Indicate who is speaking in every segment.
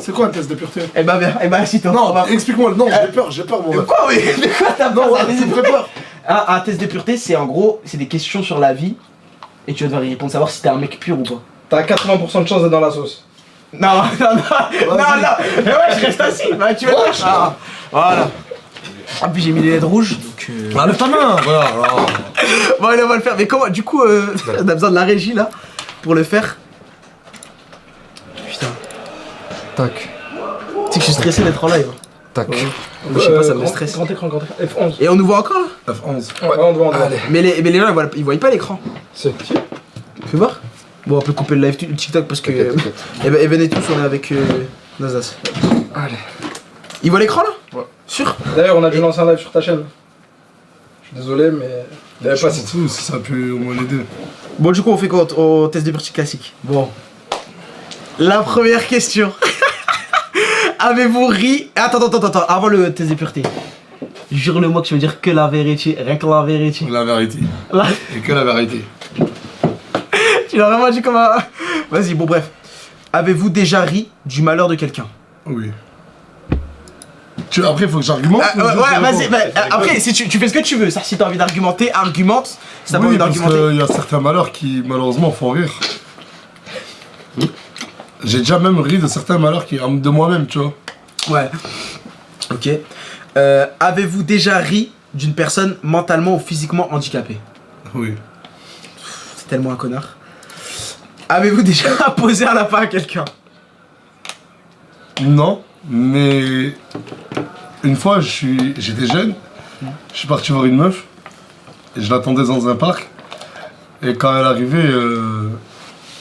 Speaker 1: C'est quoi un test de pureté?
Speaker 2: Eh ben, assis-toi.
Speaker 1: Non, explique-moi. Non, j'ai peur, moi.
Speaker 2: Quoi, mais quoi, t'as peur?
Speaker 1: Non, ça me fait peur.
Speaker 2: Un test de pureté, c'est en gros, c'est des questions sur la vie. Et tu vas devoir y répondre, savoir si t'es un mec pur ou pas.
Speaker 3: T'as 80% de chance d'être dans la sauce.
Speaker 2: Non. Mais ouais, je reste assis. Bah, tu veux pas. Voilà. Ah, puis j'ai mis les lettres rouges, donc
Speaker 1: Lève ta main. Voilà.
Speaker 2: Bon, allez, on va le faire. Mais comment, du coup, on a besoin de la régie, là, pour le faire. Putain.
Speaker 3: Tac.
Speaker 2: Tu sais que je suis stressé d'être en live.
Speaker 3: Tac.
Speaker 2: Je sais pas, ça me stresse.
Speaker 3: Grand écran, F11.
Speaker 2: Et on nous voit encore, là?
Speaker 1: F11.
Speaker 3: Ouais, on voit.
Speaker 2: Mais les gens, ils voient pas l'écran.
Speaker 3: C'est.
Speaker 2: Fais voir. Bon, on peut couper le live TikTok parce que. Evan et tous, on est avec Nazas.
Speaker 3: Allez.
Speaker 2: Ils voient l'écran, là?
Speaker 3: Ouais.
Speaker 2: Sûr?
Speaker 3: D'ailleurs, on a dû lancer un live sur ta chaîne. Je suis désolé, mais. Il y avait pas
Speaker 1: C'est tout, si ça peut au moins l'aider.
Speaker 2: Bon, du coup, on fait quoi au test de pureté classique? Bon. La première question. Avez-vous ri? Attends, avant le test de pureté. Jure-le-moi que tu veux dire que la vérité, rien que la vérité.
Speaker 1: La vérité. Et que la vérité.
Speaker 2: Tu l'as vraiment dit comme un... Vas-y, bon bref. Avez-vous déjà ri du malheur de quelqu'un?
Speaker 1: Oui. Après, il faut que j'argumente.
Speaker 2: Ouais, vas-y. Après, si tu fais ce que tu veux. Ça, si t'as envie d'argumenter, argumente. Si t'as pas envie d'argumenter.
Speaker 1: Parce qu'il y a certains malheurs qui, malheureusement, font rire. J'ai déjà même ri de certains malheurs de moi-même, tu vois.
Speaker 2: Ouais. Ok. Avez-vous déjà ri d'une personne mentalement ou physiquement handicapée?
Speaker 1: Oui.
Speaker 2: C'est tellement un connard. Avez-vous déjà posé un lapin à quelqu'un?
Speaker 1: Non, mais une fois, j'étais jeune, je suis parti voir une meuf, et je l'attendais dans un parc, et quand elle arrivait,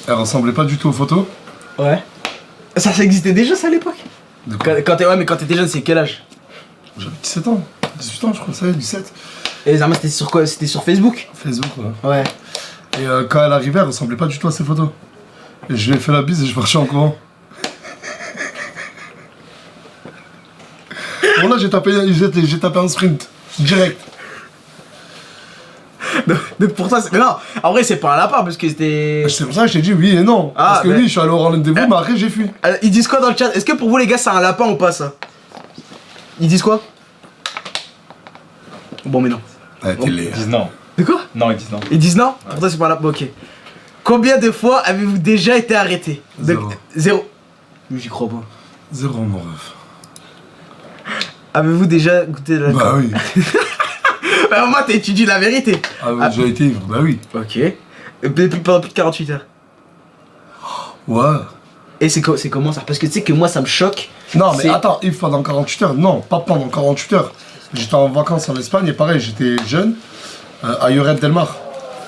Speaker 1: elle ressemblait pas du tout aux photos.
Speaker 2: Ouais. Ça existait déjà ça à l'époque? Mais quand t'étais jeune, c'est quel âge?
Speaker 1: J'avais 17 ans, 18 ans je crois, ça y est, 17.
Speaker 2: Et les c'était sur quoi? C'était sur Facebook?
Speaker 1: Facebook, ouais.
Speaker 2: Ouais.
Speaker 1: Et quand elle arrivait, elle ressemblait pas du tout à ses photos. Et je lui ai fait la bise et je suis parti en courant. Bon là j'ai tapé un sprint, direct.
Speaker 2: Donc pour toi, mais non, en vrai c'est pas un lapin parce que c'était...
Speaker 1: C'est pour ça que je t'ai dit oui et non.
Speaker 2: Ah,
Speaker 1: parce que oui, je suis allé au rendez-vous, mais après j'ai fui.
Speaker 2: Ils disent quoi dans le chat? Est-ce que pour vous les gars c'est un lapin ou pas ça? Ils disent quoi? Bon mais non.
Speaker 1: Ouais,
Speaker 4: Ils disent non.
Speaker 2: De quoi?
Speaker 4: Non, ils disent non.
Speaker 2: Ils disent non? Pour toi c'est pas un lapin, ok. Combien de fois avez-vous déjà été arrêté? Zéro. J'y crois pas.
Speaker 1: Zéro mon ref.
Speaker 2: Avez-vous déjà goûté de l'alcool?
Speaker 1: Bah oui.
Speaker 2: Bah moi tu dis la vérité.
Speaker 1: Ah oui, j'ai été ivre, bah oui.
Speaker 2: Ok. Depuis pendant plus de 48 heures.
Speaker 1: Ouais.
Speaker 2: Et c'est comment ça? Parce que tu sais que moi ça me choque.
Speaker 1: Non mais attends, ivre pendant 48 heures, non, pas pendant 48 heures. J'étais en vacances en Espagne et pareil, j'étais jeune, à Lloret del Mar.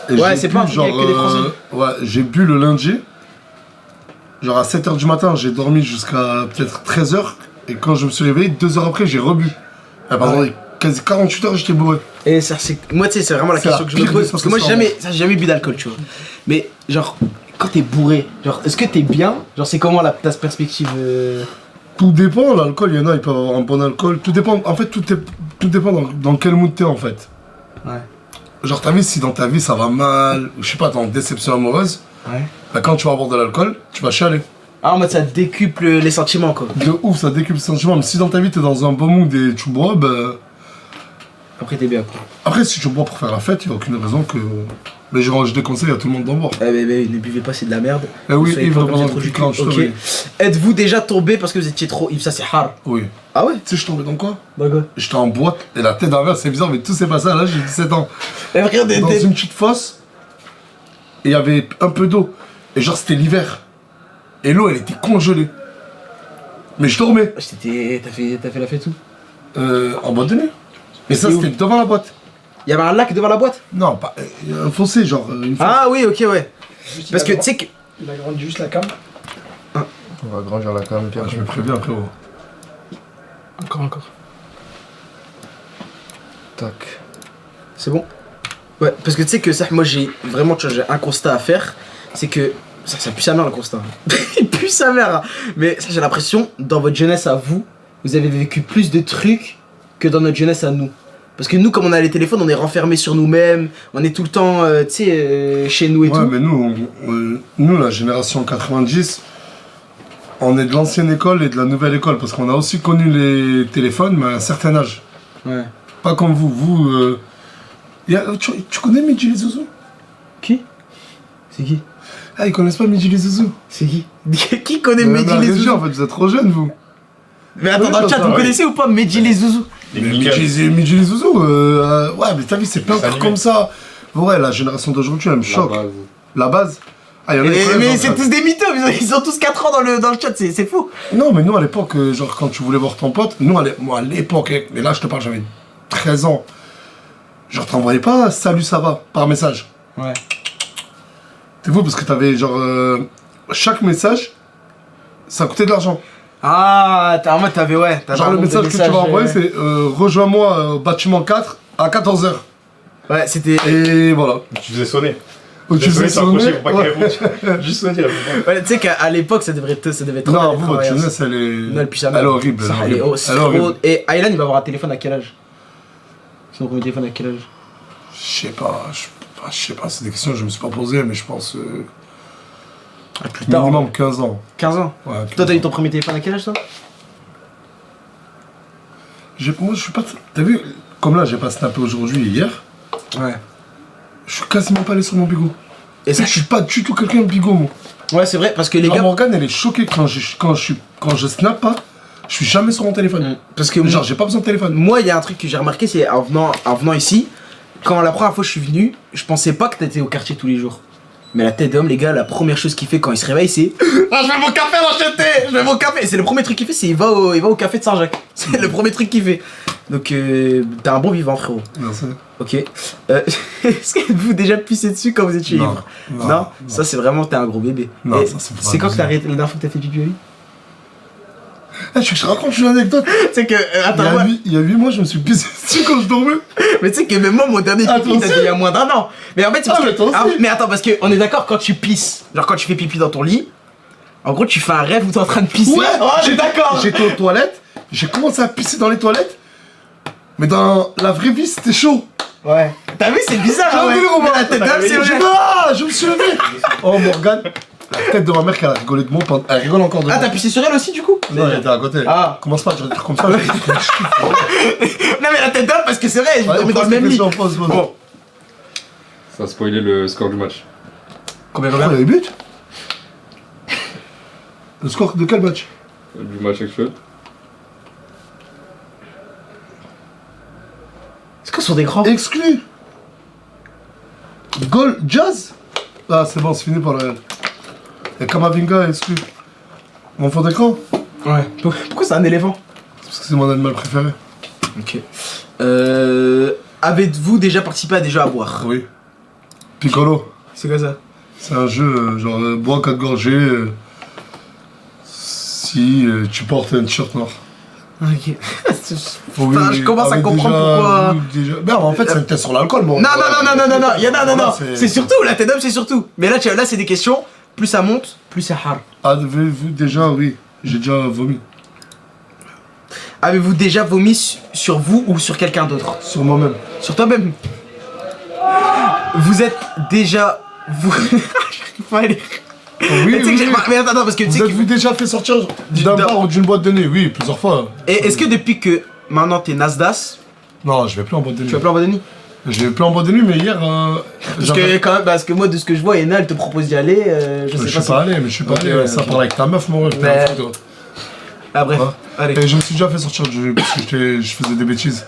Speaker 1: Et
Speaker 2: ouais, c'est pas un truc avec que des Français.
Speaker 1: Ouais, j'ai bu le lundi. Genre à 7h du matin, j'ai dormi jusqu'à peut-être 13h. Et quand je me suis réveillé, 2 heures après, j'ai rebu. Et pendant quasi 48 heures, j'étais bourré.
Speaker 2: Et ça, c'est. Moi, tu sais, c'est vraiment la question que je me pose. Parce que moi, j'ai jamais bu d'alcool, tu vois. Mais, genre, quand t'es bourré, genre, est-ce que t'es bien? Genre, c'est comment ta perspective
Speaker 1: Tout dépend, l'alcool, il y en a, ils peuvent avoir un bon alcool. Tout dépend, en fait, tout dépend dans quel mood t'es, en fait.
Speaker 2: Ouais.
Speaker 1: Genre, t'as vu, si dans ta vie ça va mal, ou je sais pas, t'es en déception amoureuse,
Speaker 2: ouais.
Speaker 1: Bah, quand tu vas boire de l'alcool, tu vas chialer.
Speaker 2: Ah, en mode ça décuple les sentiments, quoi.
Speaker 1: De ouf, ça décuple les sentiments, mais si dans ta vie t'es dans un bon mood et tu bois, bah.
Speaker 2: Après, t'es bien, quoi.
Speaker 1: Après, si tu bois pour faire la fête, il n'y a aucune raison que. Mais je déconseille à tout le monde d'en boire.
Speaker 2: Mais ne buvez pas, c'est de la merde.
Speaker 1: Eh oui, ivre pendant
Speaker 2: trop
Speaker 1: du
Speaker 2: du
Speaker 1: clan,
Speaker 2: cul. Ok. Êtes-vous déjà tombé parce que vous étiez trop ivre? Ça, c'est hard.
Speaker 1: Oui.
Speaker 2: Ah ouais?
Speaker 1: Tu sais, je tombais dans quoi?
Speaker 2: Bah quoi?
Speaker 1: J'étais en boîte, et la tête d'envers, c'est bizarre, mais tout s'est passé à l'âge, j'ai 17 ans.
Speaker 2: Dans
Speaker 1: une petite fosse, et il y avait un peu d'eau. Et genre, c'était l'hiver. Et l'eau, elle était congelée. Mais je dormais.
Speaker 2: T'as fait la fête où?
Speaker 1: En boîte de nuit. Mais ça, c'était devant la boîte.
Speaker 2: Il y avait un lac devant la boîte?
Speaker 1: Non, pas. Un fossé, genre. Une fosse.
Speaker 2: Ah oui, ok, ouais. Parce que tu sais que.
Speaker 3: Il a grandi juste la cam.
Speaker 2: Ah.
Speaker 3: On va grandir la cam, Pierre.
Speaker 1: Je me préviens, frérot.
Speaker 3: Encore. Tac.
Speaker 2: C'est bon? Ouais, parce que tu sais que ça, moi j'ai vraiment j'ai un constat à faire. C'est que. Ça pue sa mère le constat. Il pue sa mère. Hein. Mais ça, j'ai l'impression, dans votre jeunesse à vous, vous avez vécu plus de trucs que dans notre jeunesse à nous. Parce que nous, comme on a les téléphones, on est renfermés sur nous-mêmes, on est tout le temps, tu sais, chez nous et tout.
Speaker 1: Ouais, mais nous, la génération 90, on est de l'ancienne école et de la nouvelle école, parce qu'on a aussi connu les téléphones, mais à un certain âge.
Speaker 2: Ouais.
Speaker 1: Pas comme vous. Vous, tu connais Midji les Zouzous?
Speaker 2: Qui? C'est qui?
Speaker 1: Ah, ils connaissent pas Midji les Zouzous?
Speaker 2: C'est qui? Qui connaît
Speaker 1: Mais
Speaker 2: Medji
Speaker 1: la
Speaker 2: les
Speaker 1: région,
Speaker 2: Zouzous?
Speaker 1: en fait, vous êtes trop jeunes, vous.
Speaker 2: Mais attends,
Speaker 1: Oui,
Speaker 2: dans le
Speaker 1: ça,
Speaker 2: chat,
Speaker 1: ça,
Speaker 2: vous
Speaker 1: ouais.
Speaker 2: connaissez ou pas Medji les Zouzous?
Speaker 1: Mais Midji les Zouzous, ouais, mais t'as vu, c'est plein de trucs comme ça. Ouais, la génération d'aujourd'hui, elle me choque. La base. Ah, y en a qui connaissent,
Speaker 2: Mais
Speaker 1: dans
Speaker 2: c'est
Speaker 1: le
Speaker 2: tous des mythos, ils ont tous 4 ans dans le chat, c'est fou.
Speaker 1: chat. Non, mais nous, à l'époque, genre, quand tu voulais voir ton pote, nous, moi, à l'époque, mais là, je te parle, j'avais 13 ans. Genre, t'envoyais pas salut, ça va, par message.
Speaker 2: Ouais.
Speaker 1: T'es fou, parce que t'avais, genre, chaque message, ça coûtait de l'argent.
Speaker 2: Ah, en mode t'avais, ouais.
Speaker 1: Genre, le message que tu vas envoyer, c'est rejoins-moi au bâtiment 4 à 14h.
Speaker 2: Ouais, c'était.
Speaker 1: Et voilà.
Speaker 4: Tu faisais sonner.
Speaker 1: Ou tu faisais sonner.
Speaker 4: pour pas qu'il réponde. Juste sonner.
Speaker 2: Ouais, tu sais qu'à l'époque, ça devait être trop.
Speaker 1: Non, vous, votre jeunesse, elle est.
Speaker 2: Non, le pyjama.
Speaker 1: Elle est horrible.
Speaker 2: Ça,
Speaker 1: Elle est horrible. Elle est
Speaker 2: horrible.
Speaker 1: horrible.
Speaker 2: Et Aylan, il va avoir un téléphone à quel âge? Son premier téléphone à quel âge?
Speaker 1: Je sais pas, c'est des questions que je me suis pas posées, mais je pense.
Speaker 2: Plus tard.
Speaker 1: Minimum 15 ans.
Speaker 2: 15 ans.
Speaker 1: Ouais,
Speaker 2: Toi, t'as eu ton premier téléphone à quel âge, toi?
Speaker 1: Moi, je suis pas. T'as vu, comme là, j'ai pas snappé aujourd'hui et hier,
Speaker 2: Ouais.
Speaker 1: je suis quasiment pas allé sur mon bigot.
Speaker 2: Et ça,
Speaker 1: Je suis pas du tout quelqu'un de bigot, moi.
Speaker 2: ouais, c'est vrai, parce que les
Speaker 1: Genre,
Speaker 2: gars.
Speaker 1: Morgane, elle est choquée quand je snap pas, je suis jamais sur mon téléphone.
Speaker 2: Parce que
Speaker 1: Genre, j'ai pas besoin de téléphone.
Speaker 2: moi, il y a un truc que j'ai remarqué, c'est en venant ici, quand la première fois je suis venu, je pensais pas que t'étais au quartier tous les jours. Mais la tête d'homme, les gars, la première chose qu'il fait quand il se réveille, c'est ah, je vais mon café l'acheter, je vais mon café. C'est le premier truc qu'il fait, c'est il va au café de Saint-Jacques. C'est le premier truc qu'il fait. Donc, t'es un bon vivant, frérot.
Speaker 1: Merci.
Speaker 2: Ok. Est-ce que vous déjà pissé dessus quand vous étiez ivre? Non. Ça, c'est vraiment, t'es un gros bébé.
Speaker 1: Non,
Speaker 2: Et
Speaker 1: ça, c'est pas
Speaker 2: c'est quand que
Speaker 1: abusé.
Speaker 2: t'as arrêté la dernière fois que t'as fait pipi au lit?
Speaker 1: Eh, tu veux que je te raconte une anecdote?
Speaker 2: Tu sais que, attends, moi,
Speaker 1: Il y a 8 mois, je me suis pissé dessus quand je dormais.
Speaker 2: mais tu sais que même moi, mon dernier
Speaker 1: Ah,
Speaker 2: pipi,
Speaker 1: toi
Speaker 2: c'était
Speaker 1: aussi
Speaker 2: il y a moins d'1 an. Mais en fait, c'est parce
Speaker 1: Ah, mais toi
Speaker 2: que.
Speaker 1: aussi.
Speaker 2: Mais attends, parce qu'on est d'accord, quand tu pisses, genre quand tu fais pipi dans ton lit, en gros, tu fais un rêve où t'es en train de pisser.
Speaker 1: Ouais,
Speaker 2: oh, j'ai d'accord.
Speaker 1: J'étais aux toilettes, j'ai commencé à pisser dans les toilettes, mais dans la vraie vie, c'était chaud.
Speaker 2: Ouais. T'as vu, c'est bizarre,
Speaker 1: J'ai
Speaker 2: hein,
Speaker 1: envie
Speaker 2: ouais.
Speaker 1: de le revoir.
Speaker 2: La tête d'homme, c'est vrai.
Speaker 1: Je me suis levé. Oh, Morgane, la tête de ma mère, qu'elle a rigolé de moi, elle rigole encore de moi.
Speaker 2: Ah, t'as pissé sur elle aussi, du coup?
Speaker 1: Non, elle était à côté.
Speaker 2: Ah.
Speaker 1: Commence pas à dire des trucs comme ça.
Speaker 2: Non, mais la tête d'homme, parce que c'est vrai, je dormais dans le même lit. Bon.
Speaker 4: Ça a spoilé le score du match.
Speaker 2: Combien,
Speaker 1: Il y a eu but. Le score de quel match?
Speaker 4: Du match actuel.
Speaker 2: Est-ce que sont des grands?
Speaker 1: Exclu. Goal, Jazz. Ah, c'est bon, c'est fini pour le Real. Et Kamavinga exclu. Mon fond d'écran?
Speaker 2: Ouais. Pourquoi c'est un éléphant?
Speaker 1: Parce que c'est mon animal préféré.
Speaker 2: Ok. Avez-vous déjà participé à des jeux à boire?
Speaker 1: Oui. Piccolo.
Speaker 2: C'est quoi ça?
Speaker 1: C'est un jeu, genre, bois 4 gorgées si tu portes un t-shirt noir.
Speaker 2: Ok.
Speaker 1: Oui,
Speaker 2: Enfin, je commence à
Speaker 1: avec
Speaker 2: comprendre
Speaker 1: déjà
Speaker 2: pourquoi.
Speaker 1: Ben, en fait, c'est un test sur l'alcool, bon.
Speaker 2: Non, non,
Speaker 1: c'est-
Speaker 2: c'est surtout, la tête d'homme, c'est surtout. Mais là, là c'est des questions, plus ça monte, plus c'est hard.
Speaker 1: Avez-vous déjà, oui, j'ai déjà vomi.
Speaker 2: Avez-vous déjà vomi sur vous ou sur quelqu'un d'autre?
Speaker 1: Sur moi-même.
Speaker 2: Sur toi-même? Vous êtes déjà... Vous... J'arrive pas à lire.
Speaker 1: Oui,
Speaker 2: Mais tu sais que j'ai- mais attends, parce que tu sais
Speaker 1: Vous
Speaker 2: que...
Speaker 1: êtes-vous déjà fait sortir d'un bar ou d'une boîte de nuit? Oui, plusieurs fois.
Speaker 2: Et est-ce que depuis que maintenant t'es Nasdaq,
Speaker 1: Non, je vais plus en boîte de nuit.
Speaker 2: tu vas plus en boîte de nuit?
Speaker 1: Je vais plus en boîte de nuit, mais hier.
Speaker 2: Parce que moi, de ce que je vois, Ena, elle te propose d'y aller, je
Speaker 1: Je
Speaker 2: sais
Speaker 1: suis
Speaker 2: pas.
Speaker 1: pas allé, mais je suis pas
Speaker 2: Ok,
Speaker 1: allé.
Speaker 2: ouais,
Speaker 1: Ça
Speaker 2: ok.
Speaker 1: parle avec ta meuf, mon ref.
Speaker 2: Mais- Ah bref,
Speaker 1: Ouais.
Speaker 2: allez.
Speaker 1: Et je me suis déjà fait sortir parce que je faisais des bêtises.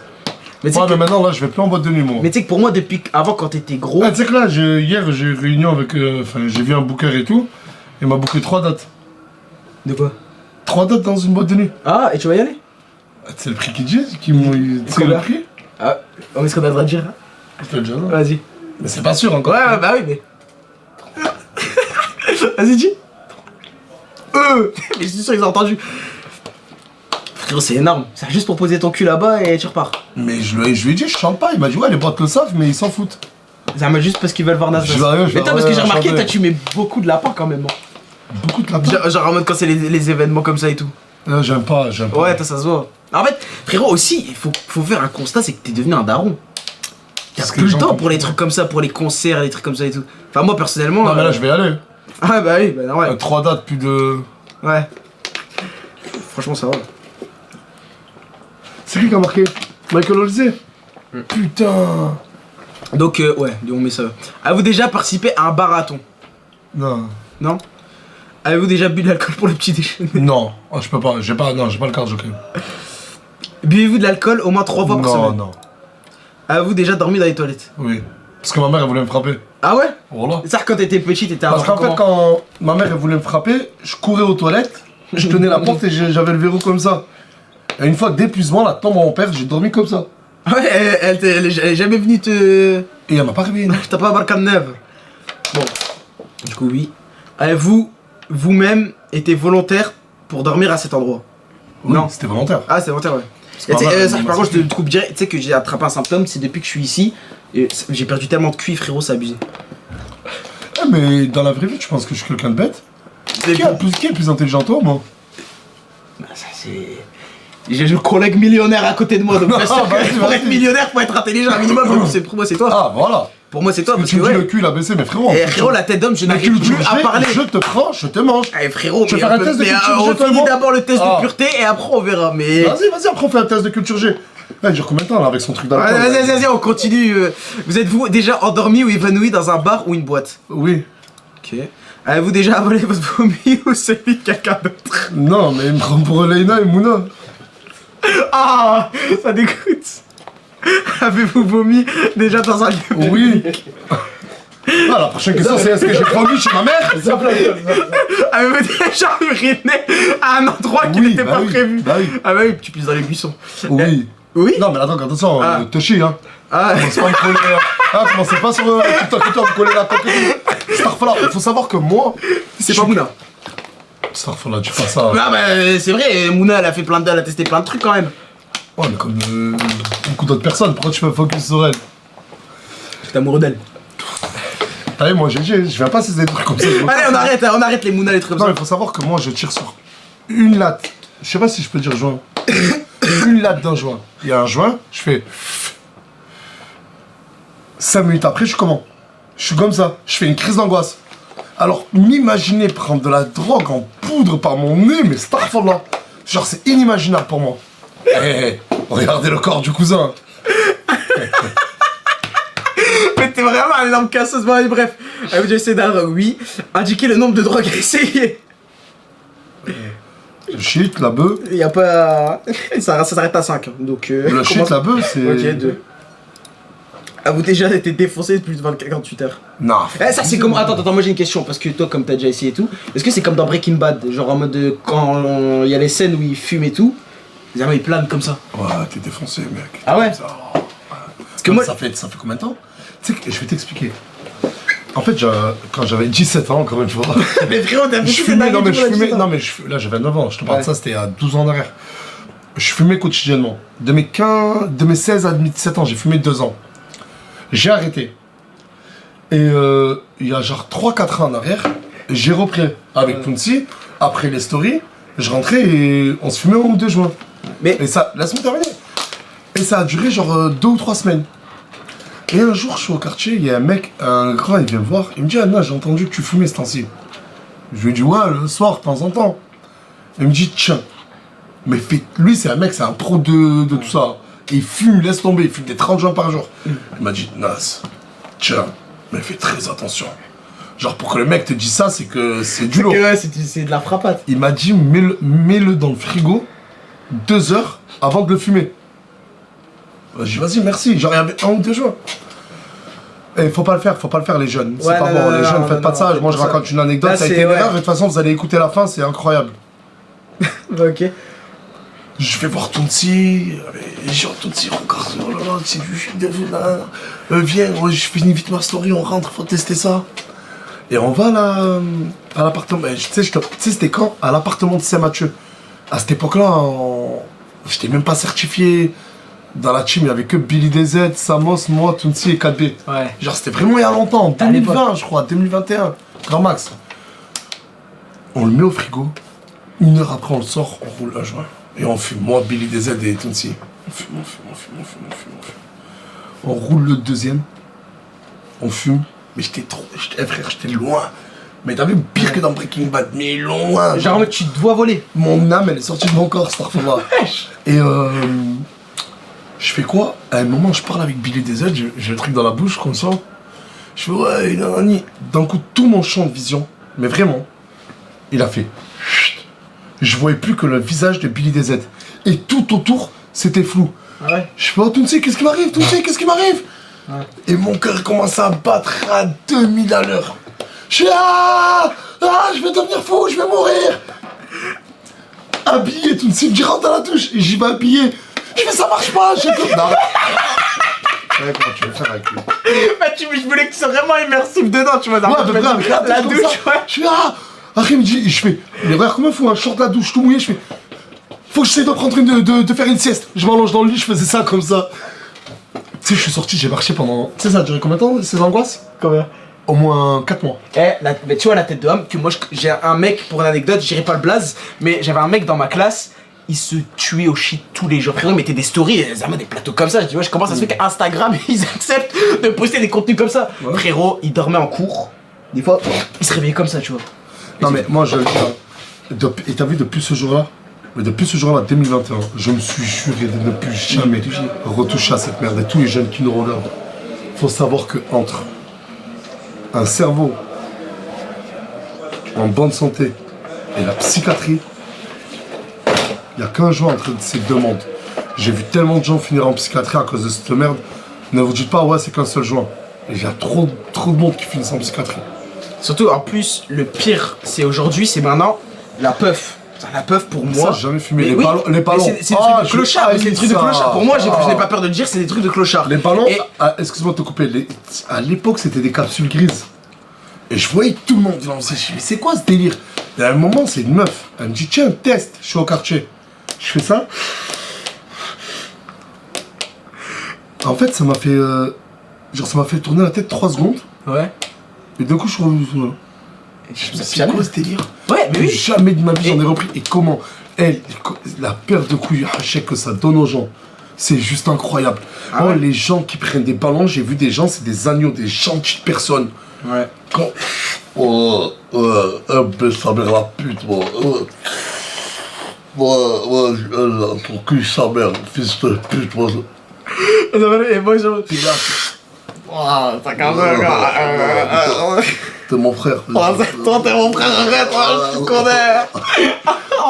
Speaker 2: Mais tu sais
Speaker 1: Ouais,
Speaker 2: que-
Speaker 1: mais maintenant, là, je vais plus en boîte de nuit, moi.
Speaker 2: mais tu sais que pour moi, depuis avant, quand t'étais gros...
Speaker 1: Ah, tu sais que là, hier, j'ai eu réunion avec. Enfin, j'ai vu un booker et tout. Il m'a booké 3 dates.
Speaker 2: De quoi?
Speaker 1: 3 dates dans une boîte de nuit.
Speaker 2: Ah, et tu vas y aller?
Speaker 1: Ah, c'est le prix qu'ils disent, qui m'ont. Tu sais
Speaker 2: Combien
Speaker 1: le prix?
Speaker 2: Ah, est-ce qu'on a le droit de dire?
Speaker 1: Je te le dis, non.
Speaker 2: Vas-y.
Speaker 1: Mais c'est pas sûr encore.
Speaker 2: Ouais, bah oui, mais... Vas-y, dis. Mais je suis sûr qu'ils ont entendu. Frérot, c'est énorme. C'est juste pour poser ton cul là-bas et tu repars.
Speaker 1: Mais je lui ai dit, je chante pas. Il m'a dit, ouais, les boîtes le savent, mais ils s'en foutent.
Speaker 2: Ça m'a juste parce qu'ils veulent voir Nasdaq.
Speaker 1: Je vais rien, je vais
Speaker 2: Mais toi, parce que
Speaker 1: rien
Speaker 2: j'ai remarqué,
Speaker 1: chanter.
Speaker 2: toi, tu mets beaucoup de lapin quand même. Hein.
Speaker 1: Beaucoup de la part.
Speaker 2: Genre en mode quand c'est les événements comme ça et tout.
Speaker 1: J'aime pas, j'aime pas.
Speaker 2: Ouais, toi, ça se voit. En fait, frérot, aussi, il faut faire un constat, c'est que t'es devenu un daron. T'as
Speaker 1: Parce que
Speaker 2: plus
Speaker 1: les
Speaker 2: le
Speaker 1: gens
Speaker 2: temps
Speaker 1: comprennent
Speaker 2: pour les
Speaker 1: pas.
Speaker 2: trucs comme ça, pour les concerts, les trucs comme ça et tout. Enfin, moi, personnellement...
Speaker 1: Non, mais là, je vais y aller.
Speaker 2: Ah bah oui, bah non, ouais.
Speaker 1: 3 dates, plus de.
Speaker 2: Ouais. Franchement, ça va.
Speaker 1: C'est qui a marqué? Michael Olsey. Putain.
Speaker 2: Donc, ouais, on met ça. Avez-vous déjà participé à un marathon?
Speaker 1: Non.
Speaker 2: Non? Avez-vous déjà bu de l'alcool pour le petit déjeuner?
Speaker 1: Non, oh, je peux pas, j'ai pas le cardio quand même.
Speaker 2: Buvez-vous de l'alcool au moins 3 fois par semaine?
Speaker 1: Non.
Speaker 2: Avez-vous déjà dormi dans les toilettes?
Speaker 1: Oui. Parce que ma mère elle voulait me frapper.
Speaker 2: Ah ouais?
Speaker 1: Voilà.
Speaker 2: C'est ça, quand t'étais petit, t'étais un
Speaker 1: Parce qu'en fait,
Speaker 2: comment?
Speaker 1: quand ma mère elle voulait me frapper, je courais aux toilettes, je tenais la porte et j'avais le verrou comme ça. Et une fois d'épuisement, la tombe mon père, j'ai dormi comme ça.
Speaker 2: Ouais, elle est jamais venue te...
Speaker 1: Et elle m'a pas réveillé.
Speaker 2: T'as pas marqué de neige. Bon. Du coup, oui. Avez-vous vous-même été volontaire pour dormir à cet endroit?
Speaker 1: Oui,
Speaker 2: Non.
Speaker 1: c'était volontaire.
Speaker 2: Ah, c'est volontaire, ouais.
Speaker 1: C'est pas mal,
Speaker 2: Ça,
Speaker 1: mais
Speaker 2: par contre, je
Speaker 1: c'est-
Speaker 2: te coupe direct. Tu sais que j'ai attrapé un symptôme, c'est depuis que je suis ici. Et j'ai perdu tellement de QI, frérot, c'est abusé.
Speaker 1: Ah, mais dans la vraie vie, tu penses que je suis quelqu'un de bête? Qui est le plus intelligent, toi ou moi?
Speaker 2: Bah, ça, c'est. J'ai le collègue millionnaire à côté de moi, donc bien sûr que
Speaker 1: vas-y,
Speaker 2: pour
Speaker 1: vas-y.
Speaker 2: être millionnaire, faut être intelligent un minimum. Donc pour moi, c'est toi.
Speaker 1: Ah, voilà.
Speaker 2: Pour moi, c'est toi, parce
Speaker 1: Tu
Speaker 2: que
Speaker 1: me dis le
Speaker 2: ouais.
Speaker 1: cul, il a baissé, mais frérot.
Speaker 2: Et frérot, la tête d'homme, je
Speaker 1: le
Speaker 2: n'arrive plus à parler.
Speaker 1: je te prends, je te mange.
Speaker 2: Eh frérot,
Speaker 1: Tu
Speaker 2: mais
Speaker 1: veux faire un
Speaker 2: peu-
Speaker 1: test de
Speaker 2: mais,
Speaker 1: culture
Speaker 2: on
Speaker 1: G, toi et
Speaker 2: finit
Speaker 1: moi
Speaker 2: d'abord le test
Speaker 1: Ah.
Speaker 2: de pureté et après on verra. Mais.
Speaker 1: Vas-y, après on fait un test de culture G. Ouais, il dure combien de temps là avec son truc
Speaker 2: Ouais,
Speaker 1: d'alcool?
Speaker 2: Vas-y, on continue. Vous êtes-vous déjà endormi ou évanoui dans un bar ou une boîte?
Speaker 1: Oui.
Speaker 2: Ok. Avez-vous déjà avalé votre vomi ou celui de quelqu'un d'autre?
Speaker 1: Non, mais il me prend pour Leïna et Mouna.
Speaker 2: Ah, ça dégoûte. Avez-vous vomi déjà dans un lieu
Speaker 1: Oui. Ah, la prochaine question c'est est-ce que j'ai promis chez ma mère?
Speaker 2: Avez-vous déjà uriné à un endroit qui
Speaker 1: Oui,
Speaker 2: n'était
Speaker 1: bah
Speaker 2: pas
Speaker 1: oui,
Speaker 2: prévu?
Speaker 1: bah oui.
Speaker 2: Ah bah oui, tu pisses dans les buissons.
Speaker 1: Oui.
Speaker 2: Oui?
Speaker 1: Non, mais attends, attention,
Speaker 2: Ah.
Speaker 1: Toshi, hein.
Speaker 2: Ah,
Speaker 1: Commence pas à me coller. Ah, commencez pas sur TikTok et tout à me coller la coque et tout. Starfala, il faut savoir que moi.
Speaker 2: c'est
Speaker 1: je
Speaker 2: pas
Speaker 1: suis-
Speaker 2: Mouna.
Speaker 1: Starfala, tu fais ça.
Speaker 2: Ah bah c'est vrai, Mouna elle a fait elle a testé plein de trucs quand même.
Speaker 1: Ouais, mais comme beaucoup d'autres personnes, pourquoi tu fais focus sur elle?
Speaker 2: J'étais amoureux d'elle.
Speaker 1: T'as vu, moi, je viens pas cesser des trucs comme ça.
Speaker 2: Allez, on arrête les Mouna les trucs
Speaker 1: Non,
Speaker 2: comme
Speaker 1: il faut savoir que moi, je tire sur une latte. Je sais pas si je peux dire joint. Une latte d'un joint. Il y a un joint, je fais. 5 minutes après, je suis comment? Je suis comme ça. Je fais une crise d'angoisse. Alors, m'imaginer prendre de la drogue en poudre par mon nez, mais starfallah. Genre, c'est inimaginable pour moi. Hé, regardez le corps du cousin.
Speaker 2: Mais t'es vraiment un énorme cassos. Bon, allez, bref. Avez-vous déjà essayé d'un drogue? Oui. Indiquez le nombre de drogues essayées.
Speaker 1: Le shit, la bœuf.
Speaker 2: Il y a pas. Ça s'arrête à 5. Donc.
Speaker 1: Le shit, la bœuf, c'est.
Speaker 2: Ok, 2. Avez-vous déjà été défoncé plus de 48 heures?
Speaker 1: Non.
Speaker 2: Eh, ça c'est comme. Attends, moi j'ai une question parce que toi, comme t'as déjà essayé et tout, est-ce que c'est comme dans Breaking Bad? Genre en mode quand il y a les scènes où il fume et tout, les armes ils planent comme ça.
Speaker 1: Ouais, t'es défoncé, mec.
Speaker 2: Ah ouais?
Speaker 1: Ça,
Speaker 2: Parce que moi.
Speaker 1: ça fait combien de temps? Tu sais que je vais t'expliquer. En fait, quand j'avais 17 ans, encore une fois,
Speaker 2: Mais frérot, t'as vu
Speaker 1: je fumais, non mais je fumais, non mais là j'avais 9 ans, je te parle de ça, c'était à 12 ans derrière. Je fumais quotidiennement. De mes 16 à 17 ans, j'ai fumé 2 ans. J'ai arrêté. Et il y a genre 3-4 ans en arrière, j'ai repris avec Tounsi, après les stories, je rentrais et on se fumait un ou 2 joints.
Speaker 2: Mais.
Speaker 1: Et ça, laisse-moi terminer. Et ça a duré genre 2 ou 3 semaines. Et un jour, je suis au quartier, il y a un mec, un grand, il vient me voir, il me dit: Anna, j'ai entendu que tu fumais ce temps-ci. Je lui dis: ouais, le soir, de temps en temps. Il me dit: tiens. Mais lui, c'est un mec, c'est un pro de tout ça. Et il fume, laisse tomber, il fume des 30 joints par jour. Il m'a dit: Nas, tiens, mais fais très attention. Genre, pour que le mec te dise ça, c'est que c'est du lourd.
Speaker 2: Ouais, c'est de la frappate.
Speaker 1: Il m'a dit: mets-le dans le frigo 2 heures avant de le fumer. J'ai dit: vas-y, merci. Genre, il y avait 1 ou 2 joints. Et faut pas le faire, les jeunes. C'est
Speaker 2: Ouais,
Speaker 1: pas
Speaker 2: non,
Speaker 1: bon,
Speaker 2: non,
Speaker 1: les
Speaker 2: non,
Speaker 1: jeunes,
Speaker 2: non,
Speaker 1: faites pas
Speaker 2: non,
Speaker 1: de ça.
Speaker 2: faites
Speaker 1: Moi,
Speaker 2: pas
Speaker 1: je
Speaker 2: ça.
Speaker 1: raconte une anecdote,
Speaker 2: Là,
Speaker 1: ça a été
Speaker 2: c'est-
Speaker 1: une erreur,
Speaker 2: ouais.
Speaker 1: et de toute façon, vous allez écouter la fin, c'est incroyable.
Speaker 2: Ok.
Speaker 1: Je vais voir Tounsi, et genre Tounsi, regarde, oh là là, c'est du shit de vous, là. Viens, je finis vite ma story, on rentre, faut tester ça. Et on va là, à l'appartement, tu sais, c'était quand? À l'appartement de Saint-Mathieu. À cette époque-là, j'étais même pas certifié. Dans la team, il y avait que Billy DZ, Samos, moi, Tounsi et 4B.
Speaker 2: Ouais.
Speaker 1: Genre, c'était vraiment il y a longtemps, en
Speaker 2: À l'époque.
Speaker 1: 2020, je crois, 2021, grand max. On le met au frigo, 1 heure après, on le sort, on roule la joint. Et on fume, moi, Billy DZ et Tounsi. On fume. On roule le deuxième, on fume, mais frère, j'étais loin. Mais t'as vu, pire que dans Breaking Bad, mais loin.
Speaker 2: Genre, en mode, tu dois voler.
Speaker 1: Mon âme, elle est sortie de mon corps, starfallah. Et je fais quoi? À un moment, je parle avec Billy DZ, j'ai le truc dans la bouche, comme ça. Je fais, ouais, il a un nid. D'un coup, tout mon champ de vision, mais vraiment, il a fait. Chut. Je voyais plus que le visage de Billy DZ. Et tout autour, c'était flou.
Speaker 2: Ah ouais.
Speaker 1: Je fais, oh, Tounsi, qu'est-ce qui m'arrive? Tounsi, qu'est-ce qui m'arrive?
Speaker 2: Ouais.
Speaker 1: Et mon cœur commence à battre à 2000 à l'heure. Je suis je vais devenir fou, je vais mourir. Habillé, Tounsi me dit, rentre dans la douche. Et j'y vais habillé. Je fais, ça marche pas, j'ai tout. Non. Ouais, comment tu veux faire avec lui?
Speaker 2: Bah, je voulais que tu sois vraiment immersif dedans, tu vois.
Speaker 1: Ouais, à peu près, avec
Speaker 2: la douche, ouais.
Speaker 1: Je fais, Après, il me dit, je fais, mais regarde comme un fou, je sors de la douche tout mouillé, je fais, faut que j'essaie de prendre de faire une sieste. Je m'allonge dans le lit, je faisais ça comme ça. Tu sais, je suis sorti, j'ai marché pendant. Tu sais, ça a duré combien de temps, ces angoisses?
Speaker 2: Combien?
Speaker 1: Au moins 4 mois.
Speaker 2: Mais tu vois la tête de homme, que moi j'ai un mec, pour une anecdote, je dirais pas le blaze, mais j'avais un mec dans ma classe, il se tuait au shit tous les jours. Frérot, il mettait des stories, des plateaux comme ça. Je dis, ouais, je commence à se faire qu'Instagram, ils acceptent de poster des contenus comme ça. Ouais. Frérot, il dormait en cours, des fois, il se réveillait comme ça, tu vois.
Speaker 1: Non, mais moi, et t'as vu, depuis ce jour-là, 2021, je me suis juré de ne plus jamais retoucher à cette merde. Et tous les jeunes qui nous regardent, faut savoir que entre un cerveau en bonne santé et la psychiatrie, il n'y a qu'un jour entre ces deux mondes. J'ai vu tellement de gens finir en psychiatrie à cause de cette merde. Ne vous dites pas, ouais, c'est qu'un seul joint. Et il y a trop de monde qui finissent en psychiatrie.
Speaker 2: Surtout, en plus, le pire, c'est aujourd'hui, c'est maintenant la puff. La puff pour moi.
Speaker 1: Ça, j'ai jamais fumé.
Speaker 2: Les ballons. C'est des trucs de clochard. C'est des trucs de clochard. Pour moi, je n'ai pas peur de le dire, c'est des trucs de clochard.
Speaker 1: Les ballons, excuse-moi de te couper. À l'époque, c'était des capsules grises. Et je voyais tout le monde lancer. Je me dis, c'est quoi ce délire? Et à un moment, c'est une meuf. Elle me dit, tiens, teste. Je suis au quartier. Je fais ça. En fait, ça m'a fait tourner la tête 3 secondes.
Speaker 2: Ouais.
Speaker 1: Et d'un coup, je suis revenu tout là. Je me suis dit, c'est quoi ce délire?
Speaker 2: Ouais, mais oui.
Speaker 1: Jamais de ma vie, j'en ai repris. Et comment la paire de couilles hachées que ça donne aux gens, c'est juste incroyable.
Speaker 2: Ah ouais.
Speaker 1: Les gens qui prennent des ballons, j'ai vu des gens, c'est des agneaux, des gentilles personnes.
Speaker 2: Ouais.
Speaker 1: Quand. Ça mère la pute, moi. Ton cul, sa mère, fils de pute, moi.
Speaker 2: Et moi, je.
Speaker 1: T'es là.
Speaker 2: T'as qu'un peu.
Speaker 1: T'es mon frère.
Speaker 2: Toi, t'es mon frère, arrête, je te connais.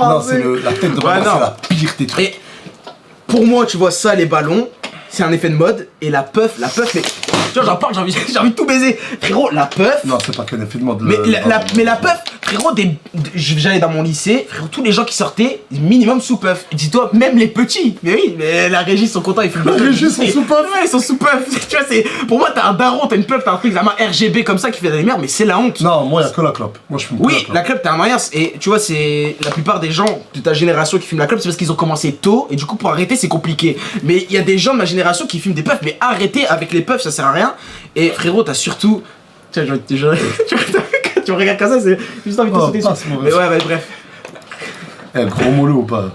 Speaker 1: Non, c'est la tête de ma mère, c'est la pire des trucs.
Speaker 2: Et pour moi, tu vois, ça, les ballons, c'est un effet de mode. Et la puff, mais. Tu vois, j'en parle, j'ai envie de tout baiser. Frérot, la puff.
Speaker 1: Non, c'est pas qu'un effet de mode.
Speaker 2: Mais la puff, frérot, j'allais dans mon lycée, frérot, tous les gens qui sortaient, minimum sous puff. Dis-toi, même les petits. Mais oui, mais la régie, ils sont contents, ils fument.
Speaker 1: La régie, ils sont sous puff.
Speaker 2: Ouais, ils sont sous puff. Tu vois, c'est. Pour moi, t'as un daron, t'as une puff, t'as un truc, la main RGB comme ça qui fait de la lumière, mais c'est la honte.
Speaker 1: Non, moi, y'a que la clope. Moi, je fume que
Speaker 2: Oui, la clope, t'es un moyen. Et tu vois, c'est. La plupart des gens de ta génération qui fument la clope, c'est parce qu'ils ont commencé tôt, et du coup, pour arrêter, c'est compliqué. Mais il y a des gens de ma génération qui fument des puffs, mais arrêter avec les puffs, ça sert à rien. Et frérot, t'as surtout. Tu me regardes comme ça, c'est juste envie de te sauter dessus. Mais ouais, bah, bref.
Speaker 1: Gros mollo ou pas?